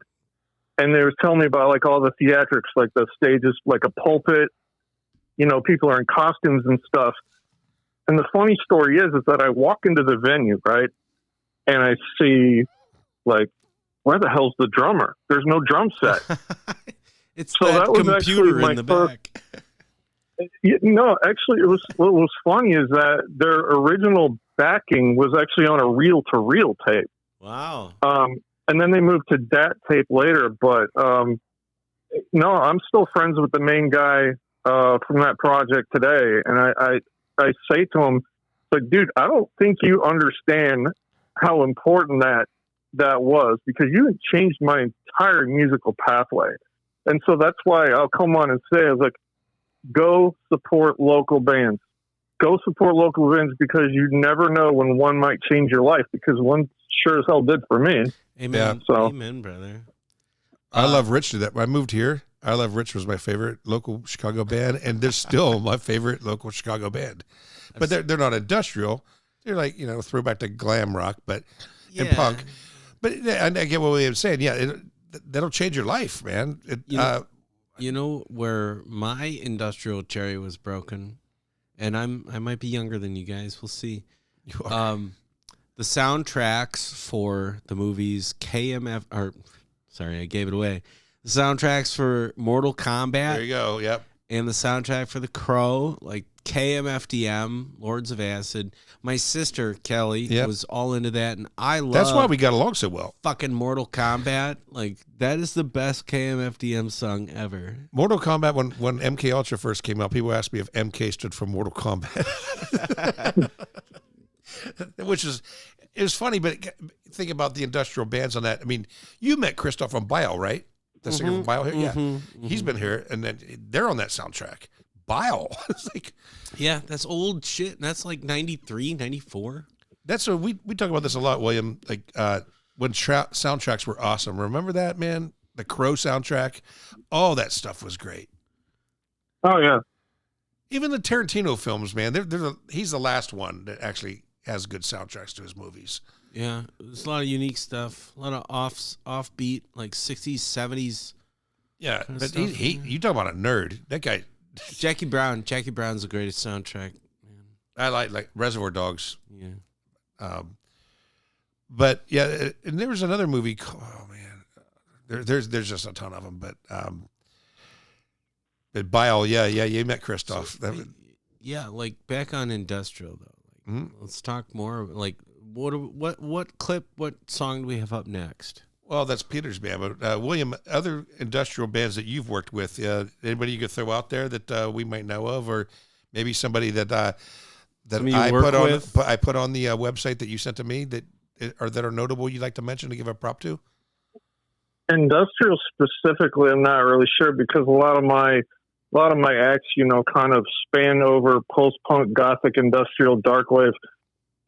And they were telling me about like all the theatrics, like the stages, like a pulpit, you know, people are in costumes and stuff. And the funny story is that I walk into the venue, right? And I see like, where the hell's the drummer? There's no drum set. It's so that was computer my in the first, back. No, actually, what was funny is that their original backing was actually on a reel-to-reel tape. Wow. And then they moved to DAT tape later. But no, I'm still friends with the main guy from that project today. And I say to him, like, dude, I don't think you understand how important that was, because you changed my entire musical pathway. And so that's why I'll come on and say, I was like, go support local bands. Go support local bands, because you never know when one might change your life, because one sure as hell did for me. Amen. So, amen, brother. I love Rich to that. When I moved here, I Love Rich was my favorite local Chicago band, and they're still my favorite local Chicago band. But they're not industrial. They're like, you know, throwback to glam rock, but and punk. But I get what William's saying. Yeah, that'll change your life, man. You know where my industrial cherry was broken, and I might be younger than you guys. We'll see. You are. The soundtracks for the movies I gave it away. The soundtracks for Mortal Kombat. There you go. Yep. And the soundtrack for The Crow, like KMFDM, Lords of Acid. My sister, Kelly, was all into that, and I love... That's why we got along so well. Fucking Mortal Kombat. Like, that is the best KMFDM song ever. Mortal Kombat, when MK Ultra first came out, people asked me if MK stood for Mortal Kombat. Which is... It was funny, but think about the industrial bands on that. I mean, you met Christoph from Bile, right? The singer from Bile here? Yeah. He's been here, and then they're on that soundtrack. Bile. It's like... Yeah, that's old shit. That's like 93, 94. That's what we talk about this a lot, William. Like when soundtracks were awesome. Remember that, man? The Crow soundtrack. All that stuff was great. Oh, yeah. Even the Tarantino films, man. He's the last one that actually has good soundtracks to his movies. Yeah, there's a lot of unique stuff. A lot of offbeat, like 60s, 70s. Yeah, but you talk about a nerd. That guy. Jackie Brown's the greatest soundtrack. Man. I like Reservoir Dogs. Yeah. But yeah, and there was another movie. Oh man, there's just a ton of them. But Bile, yeah, you met Christoph. Yeah, like back on industrial though. Like, let's talk more. Like, what song do we have up next? Well, that's Peter's band, but William, other industrial bands that you've worked with, anybody you could throw out there that we might know of, or maybe somebody that I put on the website that you sent to me that are notable you'd like to mention to give a prop to? Industrial specifically, I'm not really sure, because a lot of my acts, you know, kind of span over post-punk, gothic, industrial, darkwave.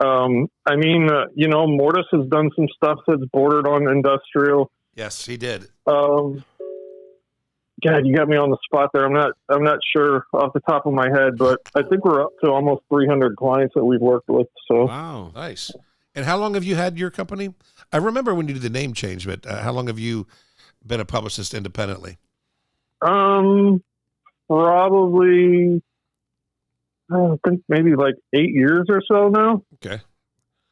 I mean, you know, Mortis has done some stuff that's bordered on industrial. Yes, he did. God, you got me on the spot there. I'm not sure off the top of my head, but I think we're up to almost 300 clients that we've worked with. So wow, nice. And how long have you had your company? I remember when you did the name change, but how long have you been a publicist independently? probably, I think maybe like 8 years or so now. Okay.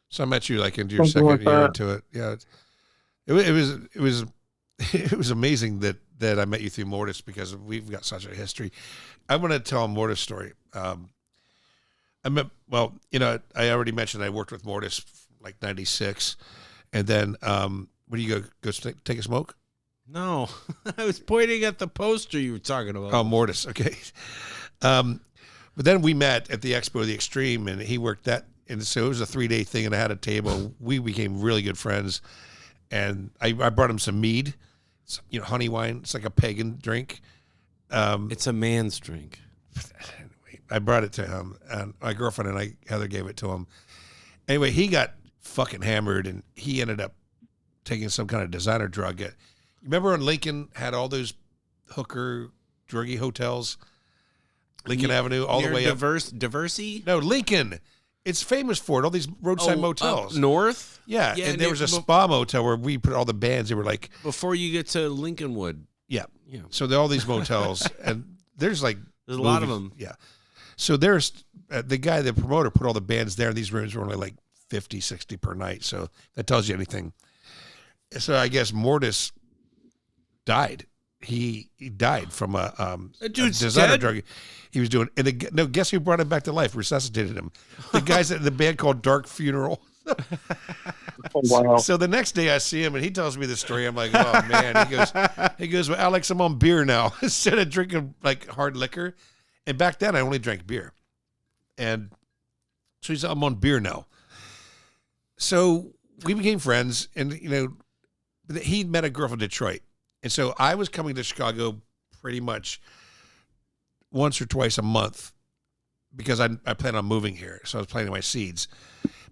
So I met you like into your Something second like year that. into it. Yeah. It was amazing that I met you through Mortis because we've got such a history. I want to tell a Mortis story. I already mentioned I worked with Mortis like 96. And then, where do you go take a smoke? No, I was pointing at the poster you were talking about. Oh, Mortis. Okay. But then we met at the Expo of the Extreme, and he worked that. And so it was a 3-day thing, and I had a table. We became really good friends. And I brought him some mead, honey wine. It's like a pagan drink. It's a man's drink. Anyway, I brought it to him, and my girlfriend and Heather gave it to him. Anyway, he got fucking hammered, and he ended up taking some kind of designer drug. You remember when Lincoln had all those hooker druggy hotels? Lincoln Avenue, all the way up. Diversey? No, Lincoln. It's famous for it. All these roadside motels. Up north? Yeah, and there was a spa motel where we put all the bands. They were like before you get to Lincolnwood. Yeah. So there are all these motels, and there's a lot of them. Yeah. So there's the guy, the promoter, put all the bands there. And these rooms were only like 50, 60 per night. So that tells you anything. So I guess Mortis died. He died from a designer drug he was doing. And guess who brought him back to life? Resuscitated him. The guys in the band called Dark Funeral. Oh, wow. So the next day I see him and he tells me the story. I'm like, oh man. He goes, well, Alex, I'm on beer now instead of drinking like hard liquor. And back then I only drank beer. And so he's, I'm on beer now. So we became friends, and he met a girl from Detroit. And so I was coming to Chicago pretty much once or twice a month because I plan on moving here. So I was planting my seeds.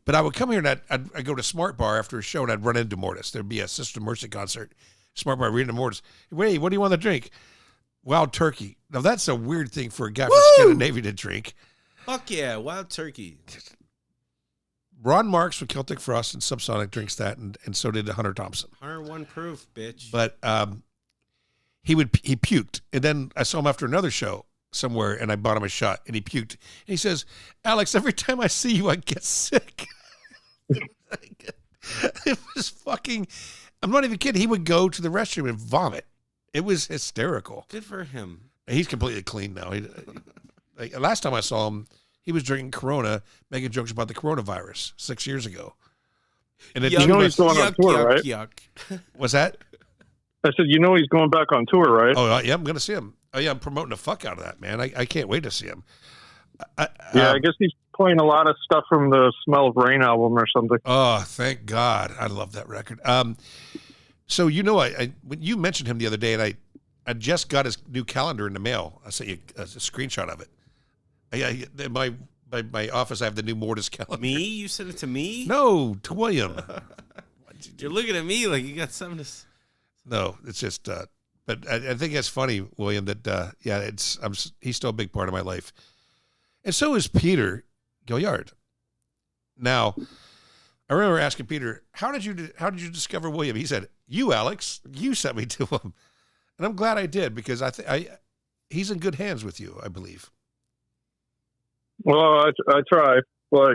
But I would come here and I'd go to Smart Bar after a show and I'd run into Mortis. There'd be a Sister Mercy concert. Smart Bar, reading to Mortis. Wait, what do you want to drink? Wild turkey. Now that's a weird thing for a guy from Scandinavia to drink. Fuck yeah, wild turkey. Ron Marks from Celtic Frost and Subsonic drinks that, and so did Hunter Thompson. 101 proof, bitch. But he puked, and then I saw him after another show somewhere, and I bought him a shot, and he puked. And he says, "Alex, every time I see you, I get sick." It was fucking. I'm not even kidding. He would go to the restroom and vomit. It was hysterical. Good for him. He's completely clean now. Last time I saw him, he was drinking Corona, making jokes about the coronavirus 6 years ago. And he's going on tour, right? Yuck. What's that? I said, he's going back on tour, right? Oh, yeah, I'm going to see him. Oh, yeah, I'm promoting the fuck out of that, man. I can't wait to see him. I guess he's playing a lot of stuff from the Smell of Rain album or something. Oh, thank God. I love that record. So, when you mentioned him the other day, and I just got his new calendar in the mail. I sent you a screenshot of it. In my office, I have the new Mortis calendar. Me? You sent it to me? No, to William. You're looking at me like you got something to... No, it's just, but I think that's funny, William, that, he's still a big part of my life. And so is Peter Gilliard. Now, I remember asking Peter, how did you discover William? He said, you, Alex, you sent me to him. And I'm glad I did, because he's in good hands with you, I believe. Well, I try, but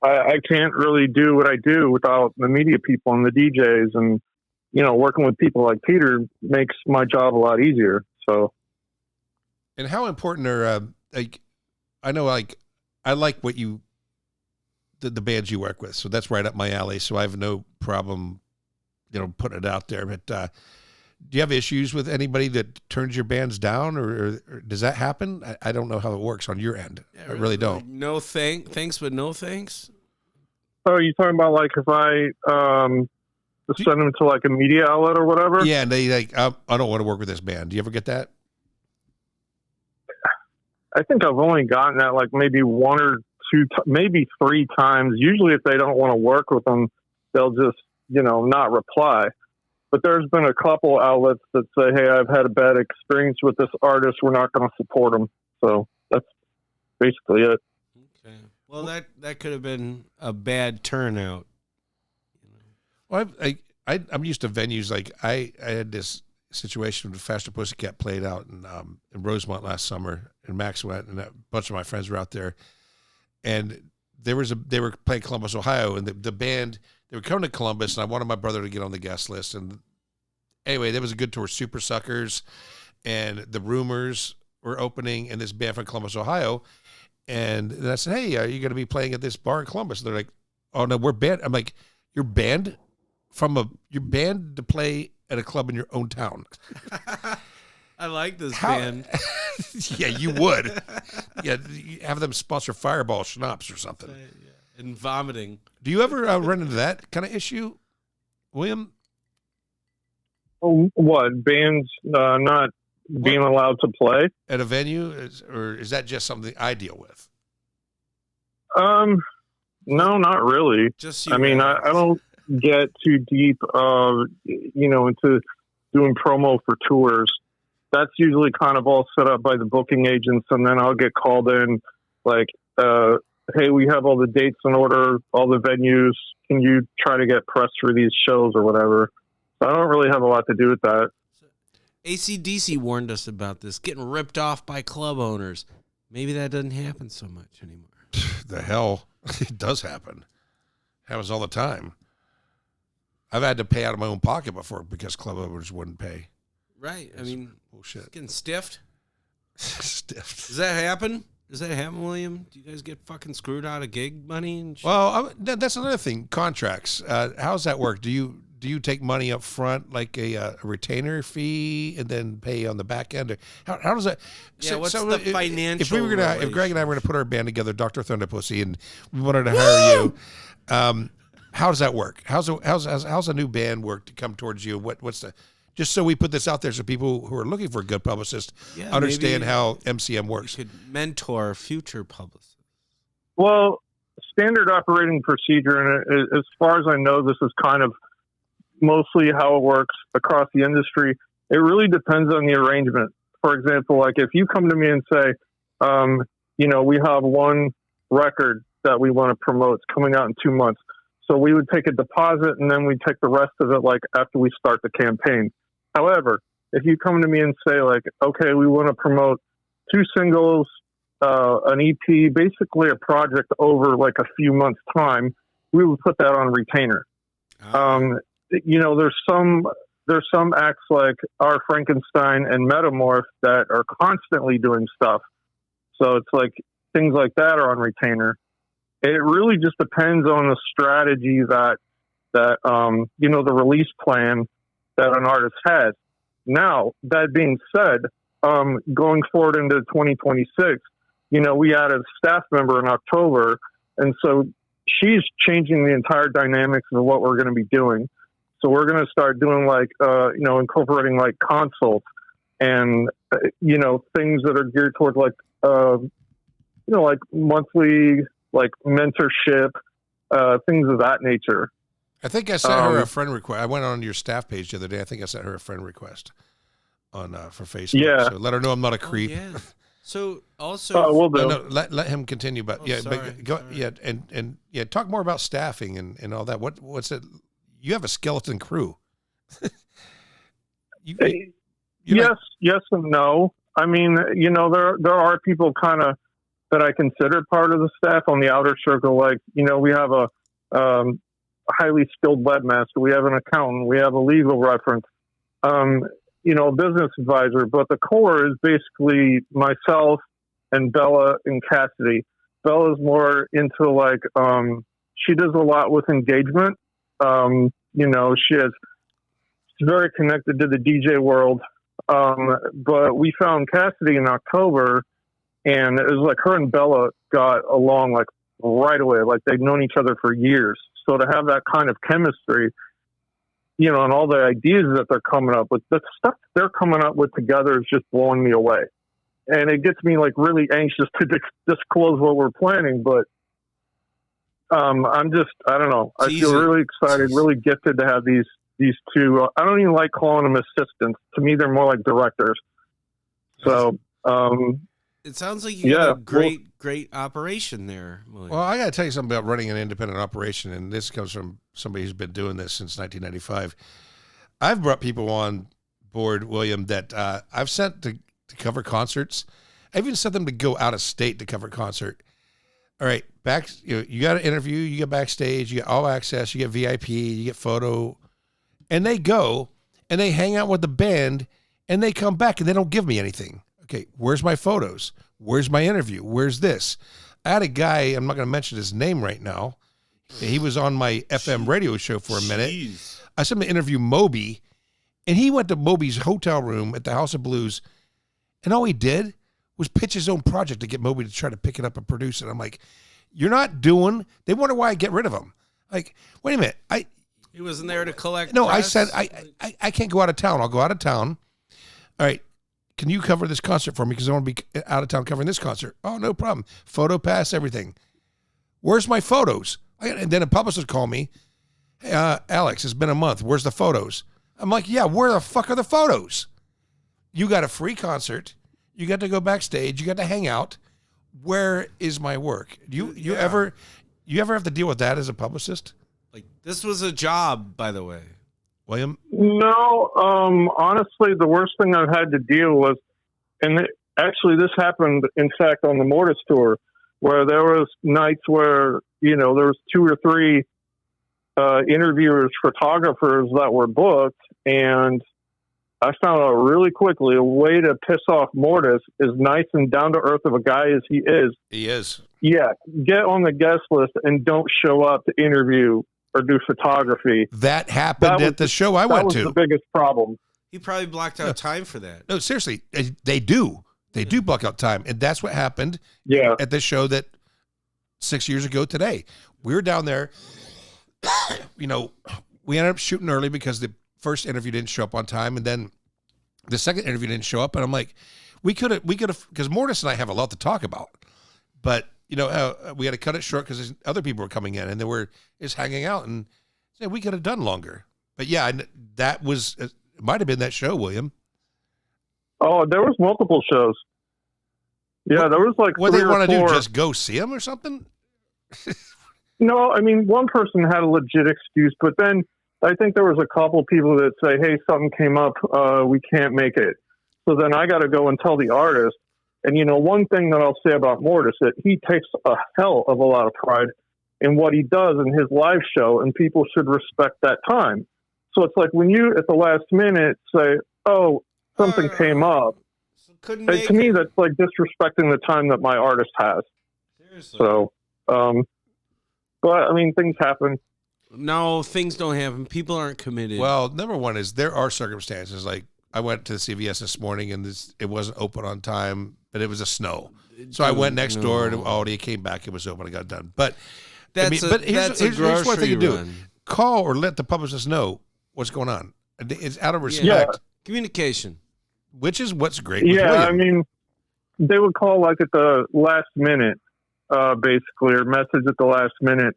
I can't really do what I do without the media people and the DJs, and working with people like Peter makes my job a lot easier. So, and how important are I know I like what the bands you work with, so that's right up my alley. So I have no problem, putting it out there. But do you have issues with anybody that turns your bands down, or does that happen? I don't know how it works on your end. I really don't. No thanks, but no thanks. Oh, you talking about like if I send them to like a media outlet or whatever? Yeah, and they I don't want to work with this band. Do you ever get that? I think I've only gotten that like maybe one or two, maybe three times. Usually, if they don't want to work with them, they'll just not reply. But there's been a couple outlets that say, hey, I've had a bad experience with this artist. We're not going to support them. So that's basically it. Okay. Well, that could have been a bad turnout. Well, I'm used to venues. Like I had this situation with Faster Pussycat played out in Rosemont last summer, and Max went, and a bunch of my friends were out there, and they were playing Columbus, Ohio, and the band, they were coming to Columbus, and I wanted my brother to get on the guest list, and anyway, that was a good tour. Super Suckers and the Rumors were opening, and this band from Columbus, Ohio, and then I said, hey, are you going to be playing at this bar in Columbus? And they're like, oh no, we're banned. I'm like, you're banned to play at a club in your own town. I like this band. Yeah, you would. Yeah, you have them sponsor Fireball Schnapps or something. And vomiting. Do you ever run into that kind of issue, William? What, bands not being allowed to play at a venue, or is that just something I deal with? No, not really. Just I mean, I don't get too deep, into doing promo for tours. That's usually kind of all set up by the booking agents, and then I'll get called in, like, hey, we have all the dates in order, all the venues. Can you try to get press for these shows or whatever? So I don't really have a lot to do with that. AC/DC warned us about this, getting ripped off by club owners. Maybe that doesn't happen so much anymore. The hell, it does happen. Happens all the time. I've had to pay out of my own pocket before because club owners wouldn't pay. Right. I mean, bullshit. Getting stiffed. Stiffed. Does that happen? Does that happen, William? Do you guys get fucking screwed out of gig money and shit? Well, that's another thing. Contracts. How's that work? Do you take money up front, like a retainer fee, and then pay on the back end? Or how does that? Yeah, what's the financial? If Greg and I were going to put our band together, Dr. Thunderpussy, and we wanted to hire you, how does that work? How's a new band work to come towards you? What's the, just so we put this out there so people who are looking for a good publicist understand how MCM works. You could mentor future publicists. Well, standard operating procedure, and as far as I know, this is kind of mostly how it works across the industry. It really depends on the arrangement. For example, like if you come to me and say, we have one record that we want to promote, it's coming out in 2 months. So we would take a deposit and then we take the rest of it like after we start the campaign. However, if you come to me and say like, okay, we want to promote 2 singles, an EP, basically a project over like a few months time, we would put that on retainer. There's some acts like our Frankenstein and Metamorph that are constantly doing stuff. So it's like things like that are on retainer. It really just depends on the strategy that the release plan that an artist has. Now, that being said, going forward into 2026, we added a staff member in October, and so she's changing the entire dynamics of what we're going to be doing. So we're going to start doing like, incorporating like consults and, things that are geared towards like, like monthly, like mentorship, things of that nature. I think I sent her a friend request. I went on your staff page the other day. I think I sent her a friend request on for Facebook. Yeah. So let her know I'm not a creep. Yeah. So also, we'll do. No, let him continue. But talk more about staffing and all that. What's it? You have a skeleton crew. Yes and no. I mean, there are people kind of that I consider part of the staff on the outer circle. Like, we have a highly skilled webmaster. We have an accountant. We have a legal reference. Business advisor. But the core is basically myself and Bella and Cassidy. Bella's more into like, she does a lot with engagement. She's very connected to the DJ world. But we found Cassidy in October, and it was like her and Bella got along like right away. Like they'd known each other for years. So to have that kind of chemistry, and all the ideas that they're coming up with, the stuff they're coming up with together is just blowing me away. And it gets me like really anxious to disclose what we're planning, but I don't know. I feel really excited, really gifted to have these two. I don't even like calling them assistants. To me, they're more like directors. So, it sounds like you got a great operation there, William. Well, I got to tell you something about running an independent operation, and this comes from somebody who's been doing this since 1995. I've brought people on board, William, that I've sent to cover concerts. I even sent them to go out of state to cover a concert. All right, you got an interview, you get backstage, you get all access, you get VIP, you get photo, and they go and they hang out with the band and they come back and they don't give me anything. Okay, where's my photos? Where's my interview? Where's this? I had a guy, I'm not going to mention his name right now. He was on my FM radio show for a minute. Jeez. I sent him to interview Moby, and he went to Moby's hotel room at the House of Blues, and all he did was pitch his own project to get Moby to try to pick it up and produce it. I'm like, you're not doing. They wonder why I get rid of him. Like, wait a minute. He wasn't there to collect. No, press? I said I can't go out of town. I'll go out of town. All right. Can you cover this concert for me? Because I want to be out of town covering this concert. Oh, no problem. Photo pass, everything. Where's my photos? And then a publicist called me. Hey, Alex, it's been a month. Where's the photos? I'm like, yeah, where the fuck are the photos? You got a free concert. You got to go backstage. You got to hang out. Where is my work? You ever have to deal with that as a publicist? Like, this was a job, by the way. William? No, honestly, the worst thing I've had to deal with, actually this happened, in fact, on the Mortis tour, where there was nights where, there was 2 or 3 interviewers, photographers that were booked, and I found out really quickly a way to piss off Mortis, as nice and down to earth of a guy as he is. He is. Yeah, get on the guest list and don't show up to interview or do photography. That happened at the show I went to. That was the biggest problem. He probably blocked out time for that. No, seriously, they do. They do block out time, and that's what happened. At the show that 6 years ago today, we were down there. We ended up shooting early because the first interview didn't show up on time, and then the second interview didn't show up. And I'm like, we could have, because Mortis and I have a lot to talk about, but we had to cut it short because other people were coming in and they were just hanging out, and we could have done longer. But yeah, that was, it might have been that show, William. Oh, there was multiple shows. Yeah, there was like what 3 they or want to 4. do, just go see him or something? No, I mean, one person had a legit excuse, but then I think there was a couple people that say, hey, something came up, we can't make it. So then I got to go and tell the artist. And, one thing that I'll say about Mortis, that he takes a hell of a lot of pride in what he does in his live show, and people should respect that time. So it's like when you, at the last minute, say, oh, something came up, to me, that's like disrespecting the time that my artist has. Seriously. So, but, I mean, things happen. No, things don't happen. People aren't committed. Well, number one is there are circumstances. Like I went to the CVS this morning and it wasn't open on time, but it was a snow. So I went next door to Aldi, came back, it was open, I got done. But here's what they can do. Call or let the publicist know what's going on. It's out of respect. Yeah. Communication. Which is what's great. Yeah, I mean, they would call like at the last minute, basically, or message at the last minute.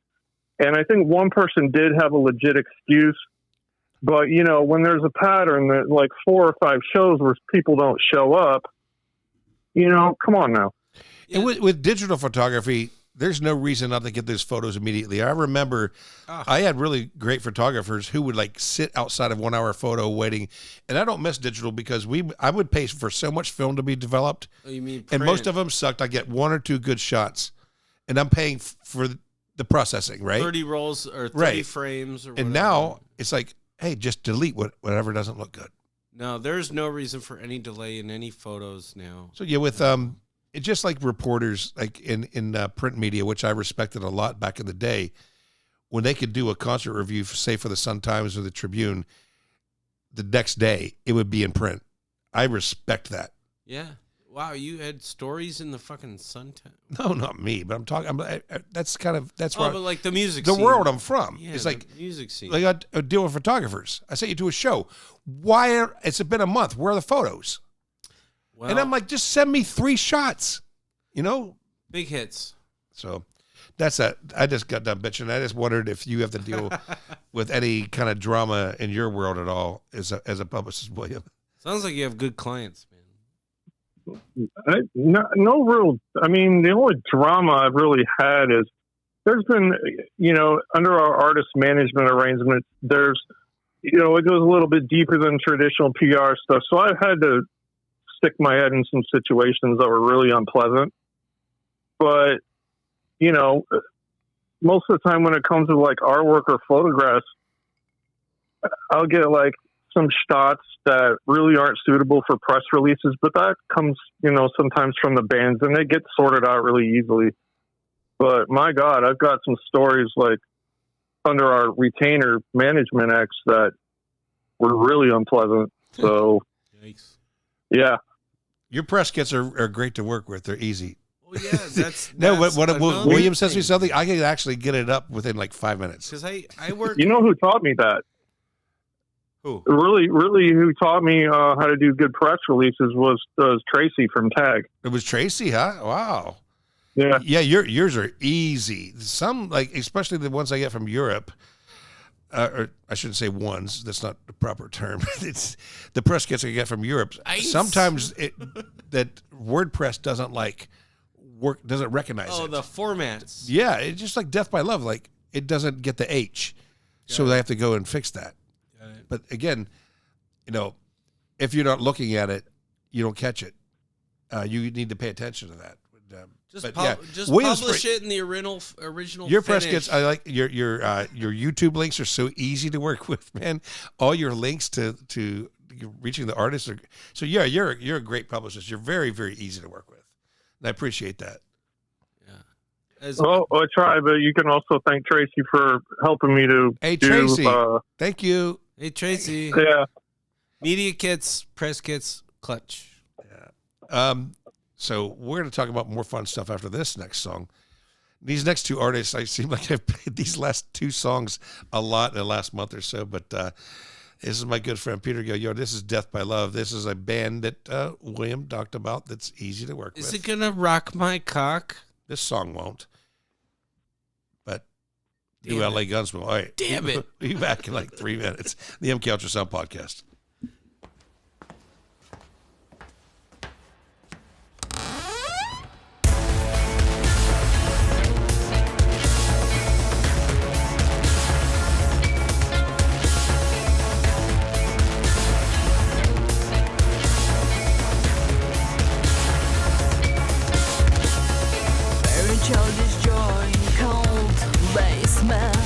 And I think one person did have a legit excuse. But, when there's a pattern that like 4 or 5 shows where people don't show up, come on now. And with digital photography, there's no reason not to get those photos immediately. I remember I had really great photographers who would like sit outside of 1 hour photo waiting. And I don't miss digital because I would pay for so much film to be developed. Oh, you mean print? And most of them sucked. I get 1 or 2 good shots and I'm paying for the processing, right? 30 rolls or 30 frames or whatever. And now it's like, hey, just delete whatever doesn't look good. No, there's no reason for any delay in any photos now. So yeah, with it's just like reporters, like in print media, which I respected a lot back in the day, when they could do a concert review, say for the Sun-Times or the Tribune, the next day it would be in print. I respect that. Yeah. Wow, you had stories in the fucking Sun-Times? No, not me, but I'm talking. That's but like the music the scene. world I'm from. Yeah, it's like music scene. Like I deal with photographers. I sent you to a show. It's been a month. Where are the photos? Well, and I'm like, just send me 3 shots. Big hits. So that's that. I just got done bitching. I just wondered if you have to deal with any kind of drama in your world at all as a publicist, William. Sounds like you have good clients, man. No real. I mean, the only drama I've really had is there's been, under our artist management arrangements, there's you know, it goes a little bit deeper than traditional PR stuff. So I've had to stick my head in some situations that were really unpleasant. But, you know, most of the time when it comes to like artwork or photographs, I'll get like some shots that really aren't suitable for press releases, but that comes, you know, sometimes from the bands, and they get sorted out really easily. But my God, I've got some stories like under our retainer management X that were really unpleasant. So, Yikes. Yeah. Your press kits are great to work with. They're easy. Well, yeah, that's no. that's What another William sends me thing. something, I can actually get it up within like 5 minutes. Because I work. You know who taught me that? Who? Really, who taught me how to do good press releases was Tracy from Tag. It was Tracy, huh? Wow. Yeah. Yeah, yours are easy. Some, like, especially the ones I get from Europe, or I shouldn't say ones. That's not the proper term. It's the press kits I get from Europe. Ice. Sometimes that WordPress doesn't recognize Oh, it. the formats. Yeah, it's just like Death by Love. Like, it doesn't get the H. So they have to go and fix that. But again, you know, if you're not looking at it, you don't catch it. You need to pay attention to that. Just Williams publish it in the original Your finish. press kits, I like your YouTube links are so easy to work with, man. All your links to reaching the artists are so. Yeah, you're a great publicist. You're very, very easy to work with, and I appreciate that. Well, I try, but you can also thank Tracy for helping me to. Hey, Tracy, thank you. Hey, Tracy. Yeah. Media kits, press kits, clutch. Yeah. So we're going to talk about more fun stuff after this next song. These next two artists, I seem like I've played these last two songs a lot in the last month or so, but this is my good friend Peter Yo. This is Death by Love. This is a band that William talked about that's easy to work with. Is it going to rock my cock? This song won't. But Damn do it. LA Guns will. All right. Damn it. We'll be back in like 3 minutes. The MK Ultrasound Podcast. Childish joy in cold basement.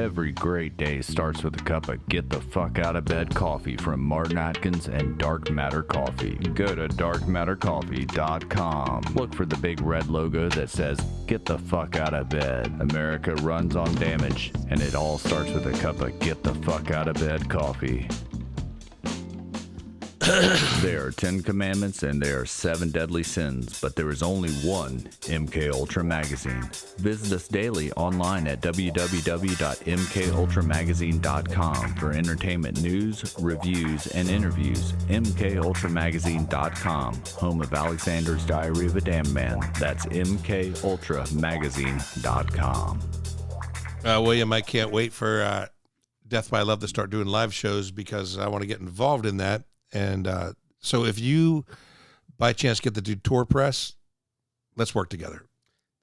Every great day starts with a cup of get the fuck out of bed coffee from Martin Atkins and Dark Matter Coffee. Go to darkmattercoffee.com. Look for the big red logo that says get the fuck out of bed. America runs on damage, and it all starts with a cup of get the fuck out of bed coffee. There are 10 commandments and there are 7 deadly sins, but there is only one MK Ultra magazine. Visit us daily online at www.mkultramagazine.com for entertainment news, reviews, and interviews. mkultramagazine.com, home of Alexander's Diary of a Damned Man. That's mkultramagazine.com. William, I can't wait for Death by Love to start doing live shows because I want to get involved in that. And so if you, by chance, get to do tour press, let's work together.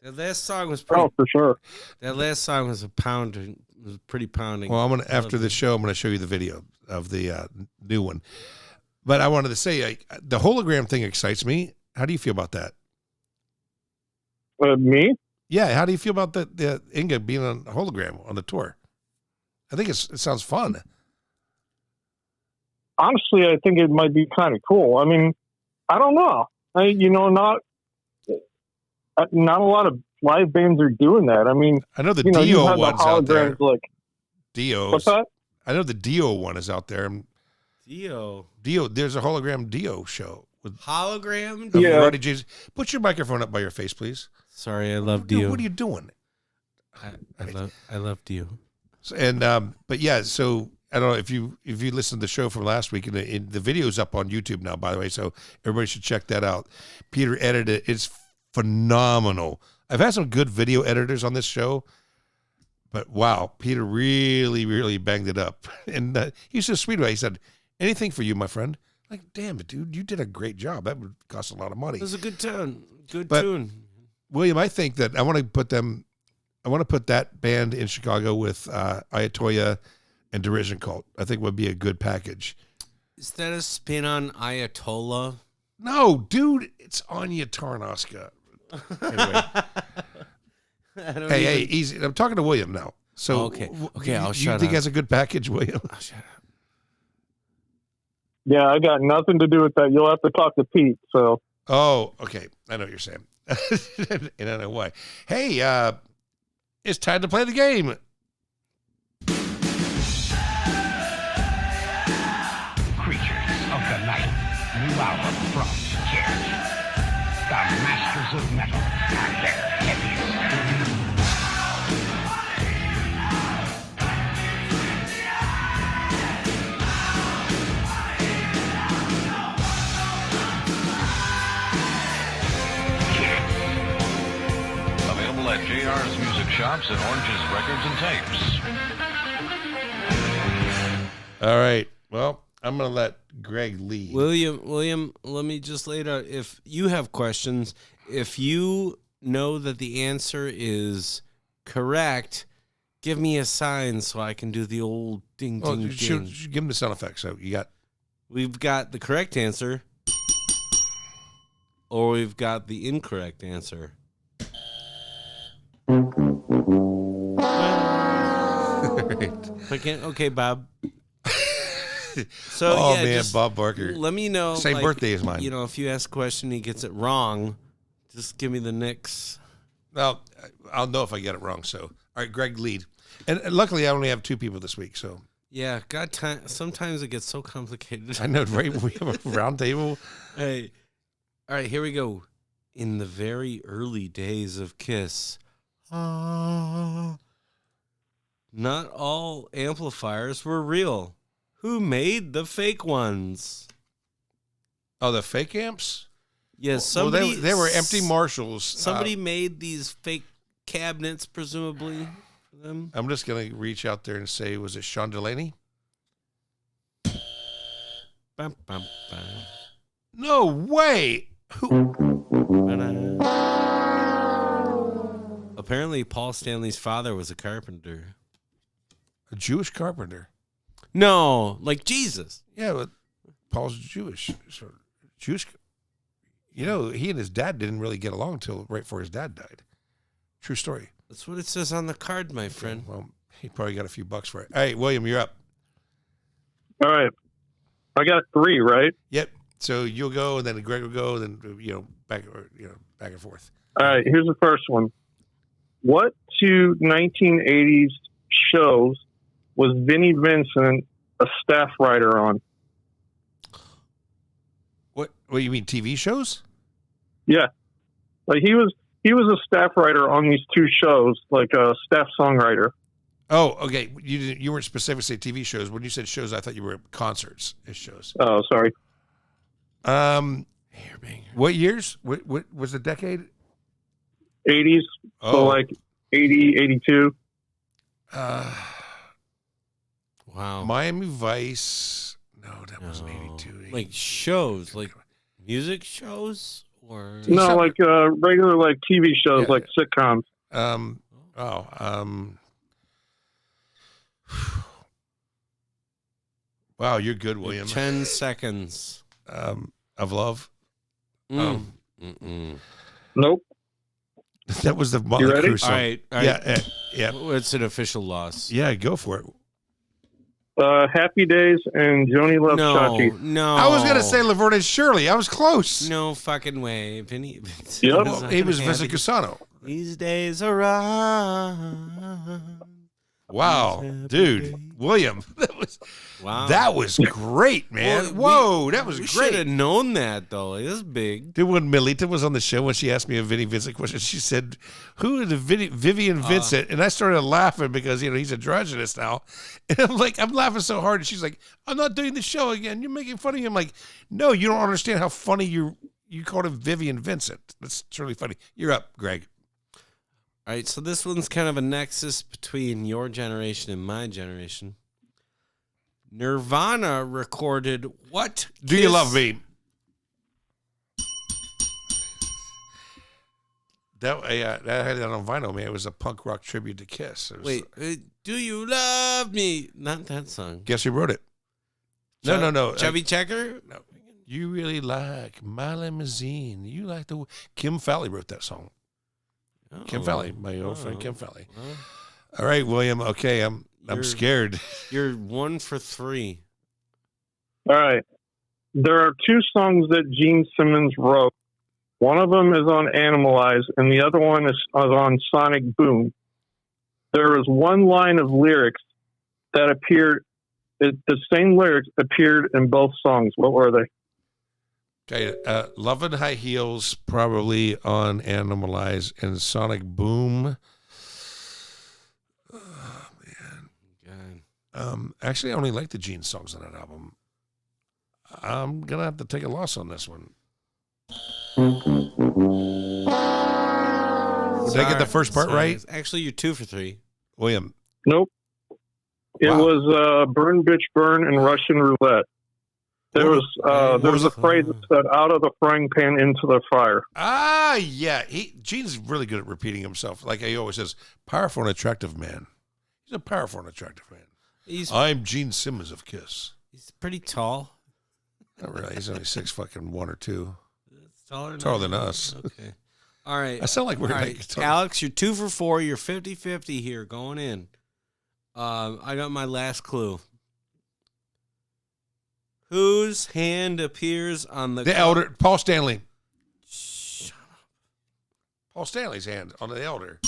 That last song was pretty... Oh, for sure. That last song was was pretty pounding. Well, after the show, I'm going to show you the video of the new one. But I wanted to say, the hologram thing excites me. How do you feel about that? Me? Yeah, how do you feel about the Inga being on a hologram on the tour? I think it sounds fun. Honestly, I think it might be kind of cool. I mean, I don't know. Not a lot of live bands are doing that. I mean, I know the Dio one's out there. Like Dio. What's that? I know the Dio one is out there. Dio. There's a hologram Dio show with hologram. Yeah. Roddy James. Put your microphone up by your face, please. Sorry, I love Dio. What are you doing? I love Dio. And but yeah, so I don't know if you listened to the show from last week, and the video's up on YouTube now, by the way, so everybody should check that out. Peter edited it. It's phenomenal. I've had some good video editors on this show, but wow, Peter really, really banged it up. And he's so sweet about it. He said, anything for you, my friend. Like, damn it, dude, you did a great job. That would cost a lot of money. It was a good tune. Good But, tune. William, I think that I want to put that band in Chicago with Ayatoya and Derision Cult. I think would be a good package. Is that a spin on Ayatollah? No, dude, it's Anya Tarnowska. Anyway. Hey, easy. I'm talking to William now. So okay, I'll shut You think up. that's a good package, William? I'll shut up. Yeah, I got nothing to do with that. You'll have to talk to Pete. So. Oh, okay. I know what you're saying. And I know why. Hey, it's time to play the game. Creatures of the night, new album from Church. The Masters of Metal and their heaviest. Available at JR's Music Shops and Orange's Records and Tapes. All right. Well, I'm going to let Greg lead. William, let me just lay it out. If you have questions, if you know that the answer is correct, give me a sign so I can do the old ding, ding, ding. Give him the sound effect. So We've got the correct answer, or we've got the incorrect answer. Okay, Bob. So, oh, yeah, man, just Bob Barker. let me know. Same birthday as mine. If you ask a question, he gets it wrong, just give me the nicks. Well, I'll know if I get it wrong. So, all right, Greg, lead. And luckily, I only have 2 people this week. So, Yeah, sometimes it gets so complicated. I know, right? We have a round table. Hey, all right, here we go. In the very early days of Kiss, not all amplifiers were real. Who made the fake ones? Oh, the fake amps? Yes, somebody. They were empty Marshalls. Somebody made these fake cabinets, presumably, for them. I'm just going to reach out there and say, was it Sean Delaney? Bum, bum, bum. No way. Apparently, Paul Stanley's father was a carpenter. A Jewish carpenter. No, like Jesus. Yeah, but Paul's Jewish. So Jewish. He and his dad didn't really get along until right before his dad died. True story. That's what it says on the card, my friend. Well, He probably got a few bucks for it. All right, William, you're up. All right. I got 3, right? Yep. So you'll go, and then Greg will go, and then back and forth. All right. Here's the first one. What 2 1980s shows was Vinnie Vincent a staff writer on? What you mean, TV shows? Yeah, like he was a staff writer on these 2 shows, like a staff songwriter. Oh, okay. You weren't specific to say TV shows. When you said shows, I thought you were concerts as shows. Oh, sorry. What years? What was the decade? 80s. Oh. So like 80, 82. Wow. Miami Vice. No, that wasn't 82. Like shows, like music shows, or No, like regular like TV shows, like sitcoms. Wow, you're good, William. 10 seconds. Of love. Nope. That was the You Motley ready? Crue song. All right. Yeah. It's an official loss. Yeah, go for it. Happy Days and Joni Loves Chachi. No. I was gonna say Laverne and Shirley. I was close. No fucking way. Vinny. Yep. He was Vincent Cusano. These days are on. Wow, dude, William, that was great, man. Well, that was we great. Should have known that though. It was big. Dude, when Melita was on the show, when she asked me a Vinnie Vincent question, she said, "Who is Vivian Vincent?" And I started laughing because he's a androgynous now, and I'm laughing so hard. And she's like, "I'm not doing the show again. You're making fun of him." I'm like, no, you don't understand how funny you called him Vivian Vincent. That's really funny. You're up, Greg. All right, so this one's kind of a nexus between your generation and my generation. Nirvana recorded what? Do You Love Me? That had it on vinyl, man. It was a punk rock tribute to Kiss. Wait, Do You Love Me? Not that song. Guess who wrote it? No. Chubby Checker? No. You really like my limousine. You like the... Kim Fowley wrote that song. Oh. Kim Fowley, my old friend Kim Fowley. All right, William. Okay, I'm scared. You're 1 for 3. All right. There are 2 songs that Gene Simmons wrote. One of them is on Animalize, and the other one is on Sonic Boom. There is one line of lyrics that appeared. The same lyrics appeared in both songs. What were they? Okay, Love and High Heels probably on Animalize, and Sonic Boom. Oh, man. Actually, I only like the Gene songs on that album. I'm going to have to take a loss on this one. Did I get the first part right? Actually, you're 2 for 3. William. Nope. It was Burn Bitch Burn and Russian Roulette. There was a phrase that said, "Out of the frying pan into the fire." Ah, yeah. Gene's really good at repeating himself. Like he always says, powerful and attractive man. He's a powerful and attractive man. I'm Gene Simmons of Kiss. He's pretty tall. Not really. He's only 6'1" or 2. Taller than us. Okay. All right. I sound like we're Alex, you're 2 for 4. You're 50-50 here going in. I got my last clue. Whose hand appears on the elder? Paul Stanley. Shut up. Paul Stanley's hand on the elder.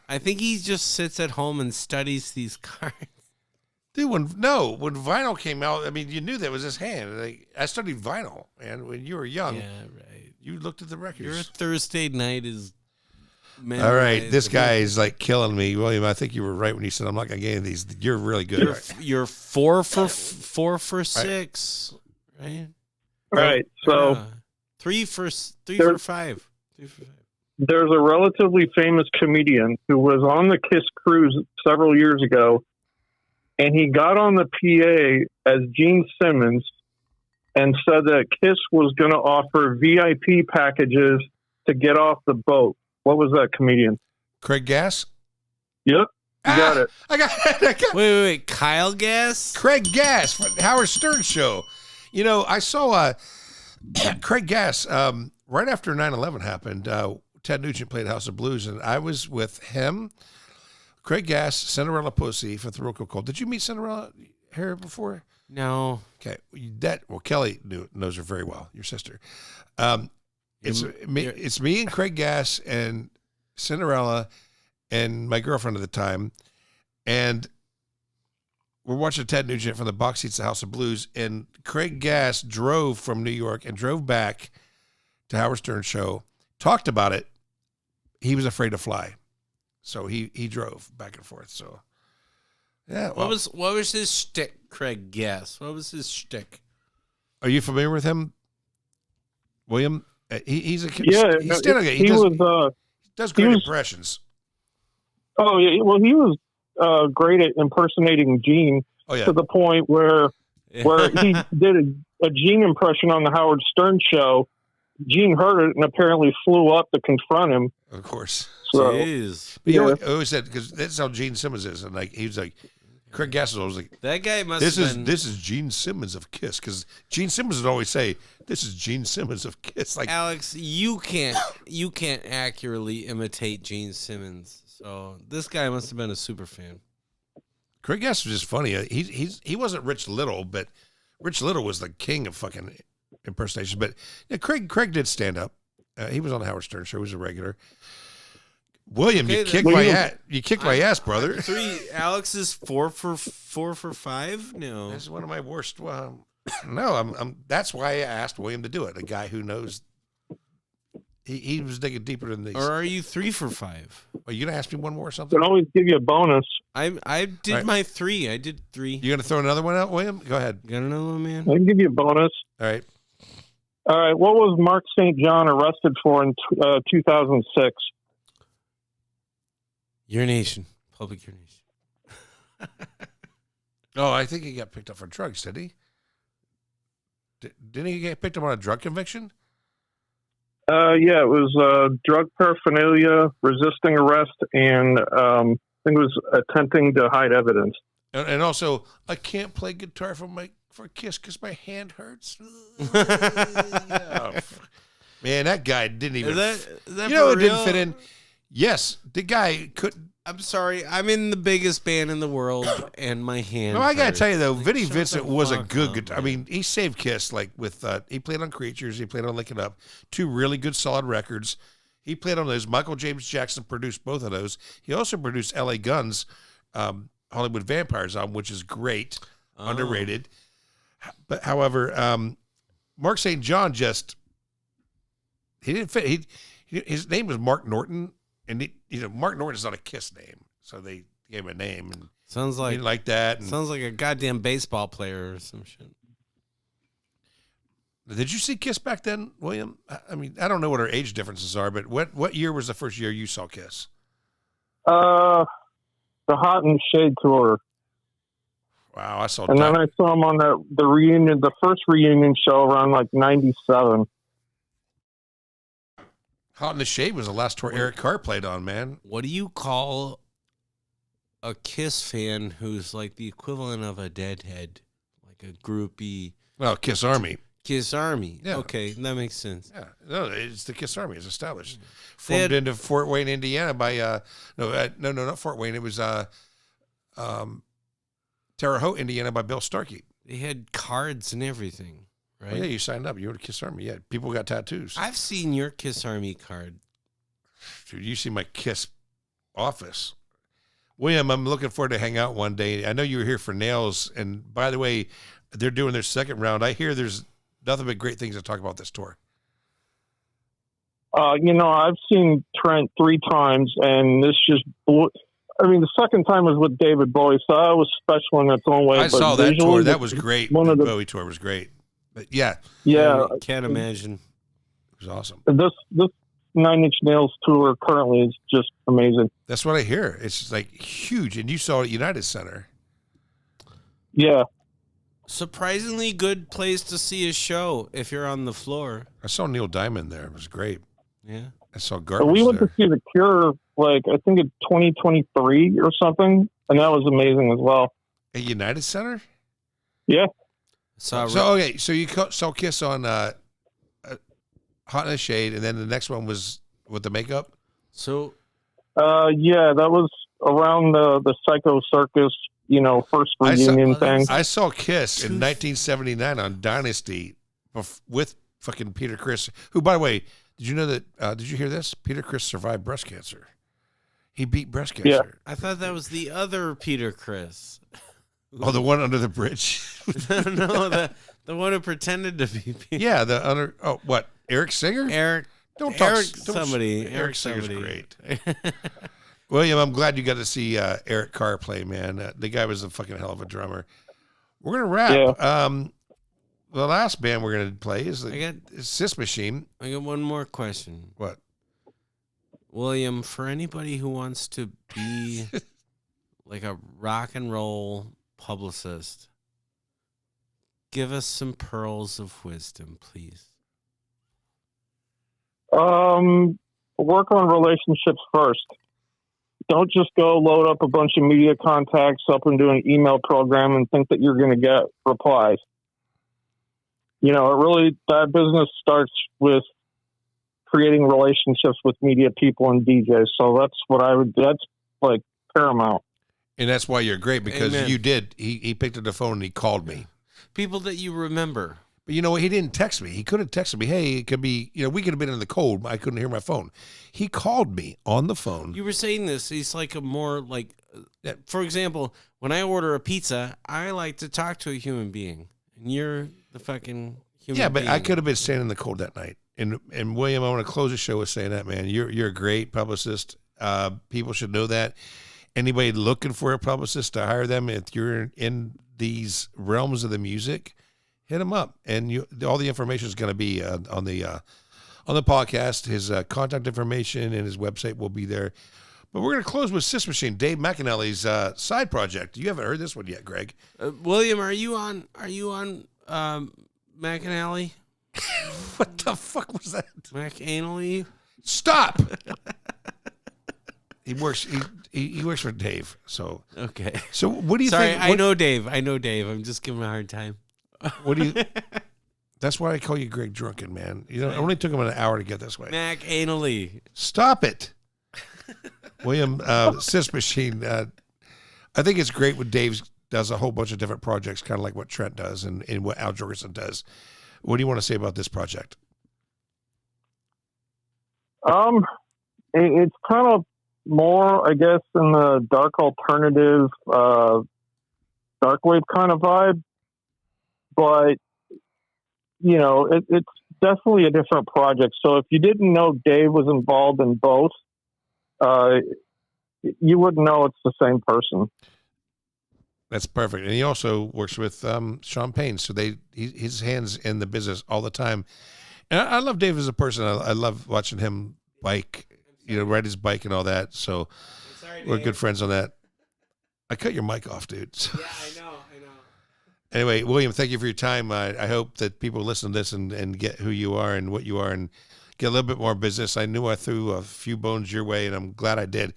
I think he just sits at home and studies these cards. Dude, when vinyl came out, I mean, you knew that was his hand. I studied vinyl, and when you were young, right. You looked at the records. Your Thursday night is. All right, this guy is like killing me, William. I think you were right when you said I'm not going to get any of these. You're really good. You're 4 for 6, right? All right, so 3 for 5. There's a relatively famous comedian who was on the Kiss cruise several years ago, and he got on the PA as Gene Simmons and said that Kiss was going to offer VIP packages to get off the boat. What was that comedian? Craig Gass? Yep. You got it. I got it. Wait. Kyle Gass? Craig Gass from the Howard Stern show. You know, I saw Craig Gass right after 9/11 happened. Ted Nugent played House of Blues, and I was with him, Craig Gass, Cinderella Pussy for Throco Cold. Did you meet Cinderella here before? No. Okay, Kelly knows her very well. Your sister. It's me and Craig Gass and Cinderella and my girlfriend at the time, and we're watching Ted Nugent from the box seats of House of Blues, and Craig Gass drove from New York and drove back to Howard Stern show, talked about it. He was afraid to fly, so he drove back and forth. So, yeah. Well, what was his shtick, Craig Gass? What was his shtick? Are you familiar with him, William? He's a he does great impressions. Oh yeah, well he was great at impersonating Gene to the point where he did a Gene impression on the Howard Stern show. Gene heard it and apparently flew up to confront him. Of course. So, but you know, I always said, because that's how Gene Simmons is, and like he was like, Craig Gass was always like, that guy must. This is Gene Simmons of Kiss, because Gene Simmons would always say, "This is Gene Simmons of Kiss." Like Alex, you can't accurately imitate Gene Simmons, so this guy must have been a super fan. Craig Gass was just funny. He wasn't Rich Little, but Rich Little was the king of fucking impersonations. But yeah, Craig did stand up. He was on the Howard Stern show. He was a regular. William, you kicked my ass. You kicked my ass, brother. Alex is 4 for 5. No, this is one of my worst. No, that's why I asked William to do it. A guy who knows. He was digging deeper than these. Or are you 3 for 5? Are you gonna ask me one more or something? Can always give you a bonus. I did my 3. I did 3. You gonna throw another one out, William? Go ahead. Got another one, man? I can give you a bonus. All right. All right. What was Mark St. John arrested for in 2006? Urination. Public urination. Oh, I think he got picked up for drugs, did he? Didn't he get picked up on a drug conviction? Yeah, it was drug paraphernalia, resisting arrest, and I think it was attempting to hide evidence. And also, I can't play guitar for Kiss because my hand hurts. Man, that guy didn't even. Is that it didn't fit in. Yes, the guy couldn't. I'm sorry. I'm in the biggest band in the world, and my hand. No, I gotta tell you though, Vinnie Vincent was a good guitar. I mean, he saved Kiss with he played on Creatures, he played on Lick It Up, 2 really good solid records. He played on those. Michael James Jackson produced both of those. He also produced L.A. Guns, Hollywood Vampires album, which is great, underrated. But however, Mark St. John he didn't fit. His name was Mark Norton. And Mark Norton is not a Kiss name, so they gave him a name. And sounds like he didn't like that. Sounds like a goddamn baseball player or some shit. Did you see Kiss back then, William? I mean, I don't know what our age differences are, but what year was the first year you saw Kiss? The Hot and Shade tour. Wow, I saw. And then I saw him on the reunion, the first reunion show around like '97. Hot in the Shade was the last tour Eric Carr played on, man. What do you call a Kiss fan who's like the equivalent of a Deadhead, like a groupie? Well, Kiss Army. Kiss Army. Yeah. Okay, that makes sense. Yeah, no, it's the Kiss Army. It's established. Formed into Fort Wayne, Indiana by no, not Fort Wayne. It was Terre Haute, Indiana by Bill Starkey. They had cards and everything. Right? Oh, yeah, you signed up. You were to Kiss Army. Yeah, people got tattoos. I've seen your Kiss Army card. Dude, you see my Kiss office. William, I'm looking forward to hang out one day. I know you were here for Nails, and by the way, they're doing their second round. I hear there's nothing but great things to talk about this tour. I've seen Trent 3 times, and this just blew. I mean, the second time was with David Bowie, so that was special in its own way. I saw that tour. That was great. The Bowie tour was great. But yeah. Can't imagine. It was awesome. This 9 Inch Nails tour currently is just amazing. That's what I hear. It's just like huge. And you saw it at United Center. Yeah. Surprisingly good place to see a show if you're on the floor. I saw Neil Diamond there. It was great. Yeah. I saw Garbage We went there. to see The Cure, I think in 2023 or something, and that was amazing as well. At United Center? Yeah. So you saw Kiss on Hot in the Shade, and then the next one was with the makeup? So, that was around the Psycho Circus, first reunion thing. I saw Kiss in 1979 on Dynasty with fucking Peter Criss, who, by the way, did you know that, did you hear this? Peter Criss survived breast cancer. He beat breast cancer. Yeah. I thought that was the other Peter Criss. Oh, the one under the bridge? No, the one who pretended to be Peter. Yeah, what? Eric Singer? Eric Singer's great. William, I'm glad you got to see Eric Carr play, man. The guy was a fucking hell of a drummer. We're going to wrap. Yeah. The last band we're going to play is Sis Machine. I got one more question. What? William, for anybody who wants to be like a rock and roll publicist, give us some pearls of wisdom, please. Work on relationships first. Don't just go load up a bunch of media contacts up into an email program and think that you're going to get replies. That business starts with creating relationships with media people and DJs. So that's like paramount. And that's why you're great, because Amen. you did. He picked up the phone and he called me. People that you remember. But he didn't text me. He could have texted me, hey, it could be, we could have been in the cold. I couldn't hear my phone. He called me on the phone. You were saying this. He's like a more like, for example, when I order a pizza, I like to talk to a human being. And you're the fucking human being. Yeah, but I could have been standing in the cold that night. And William, I want to close the show with saying that, man, you're a great publicist. People should know that. Anybody looking for a publicist to hire them, if you're in these realms of the music, hit him up. And all the information is going to be on the podcast. His contact information and his website will be there. But we're going to close with Sis Machine, Dave McAnally's side project. You haven't heard this one yet, Greg. William, are you on McAnally? What the fuck was that? McAnally? Stop. He works for Dave. So okay. So what do you Sorry, think? I know Dave. I'm just giving him a hard time. What do you? That's why I call you Greg Drunken, man. It only took him an hour to get this way. McAnally. Stop it. William, Sis Machine. I think it's great when Dave does a whole bunch of different projects, kind of like what Trent does and what Al Jorgensen does. What do you want to say about this project? It's kind of more, I guess, in the dark alternative, dark wave kind of vibe, but it's definitely a different project. So if you didn't know Dave was involved in both, you wouldn't know it's the same person. That's perfect. And he also works with Sean Payne. So his hands in the business all the time. And I love Dave as a person. I love watching him bike, ride his bike and all that. So we're good friends on that. I cut your mic off, dude. Yeah, I know. Anyway, William, thank you for your time. I hope that people listen to this and get who you are and what you are and get a little bit more business. I knew I threw a few bones your way, and I'm glad I did,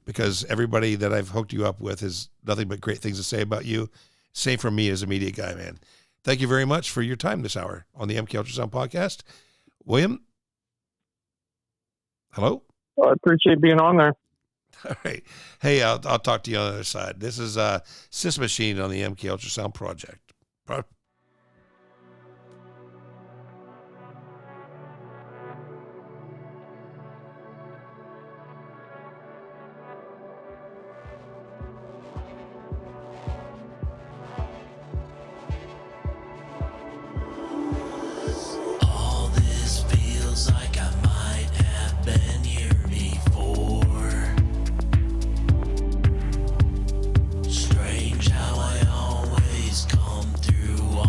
because everybody that I've hooked you up with has nothing but great things to say about you. Same for me as a media guy, man. Thank you very much for your time this hour on the MK Ultrasound podcast. William? Hello? I appreciate being on there. All right. Hey, I'll talk to you on the other side. This is Sis Machine on the MK Ultrasound project. All this feels like I might have been here before. Strange how I always come through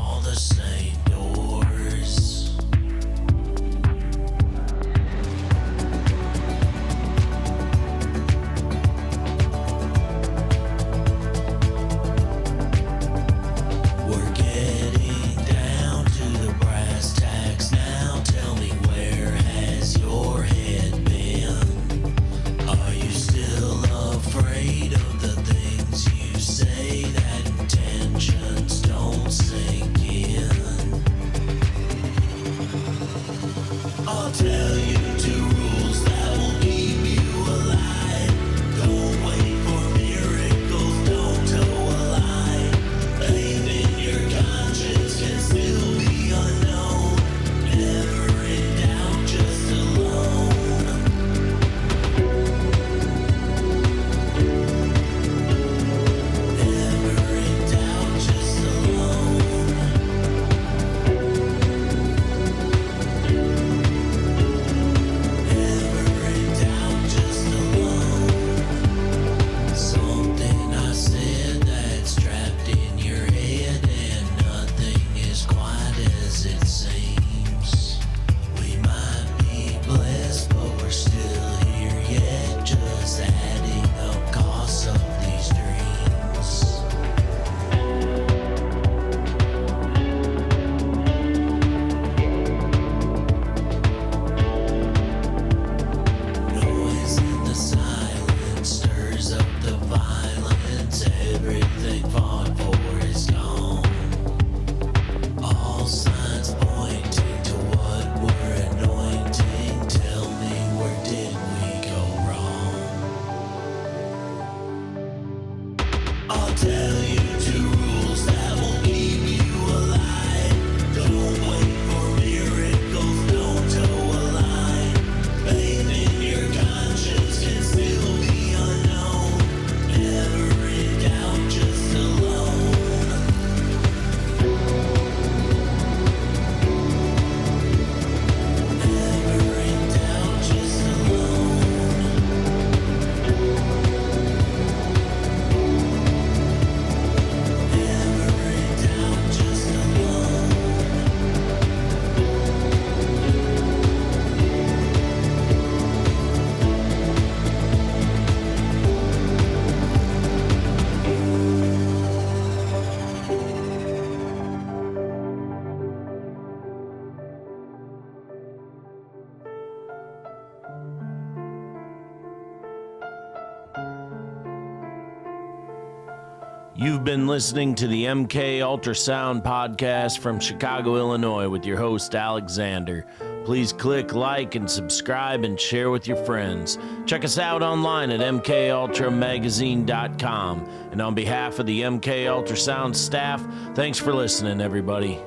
You've been listening to the MK Ultrasound podcast from Chicago, Illinois with your host, Alexander. Please click like and subscribe and share with your friends. Check us out online at mkultramagazine.com. And on behalf of the MK Ultrasound staff, thanks for listening, everybody.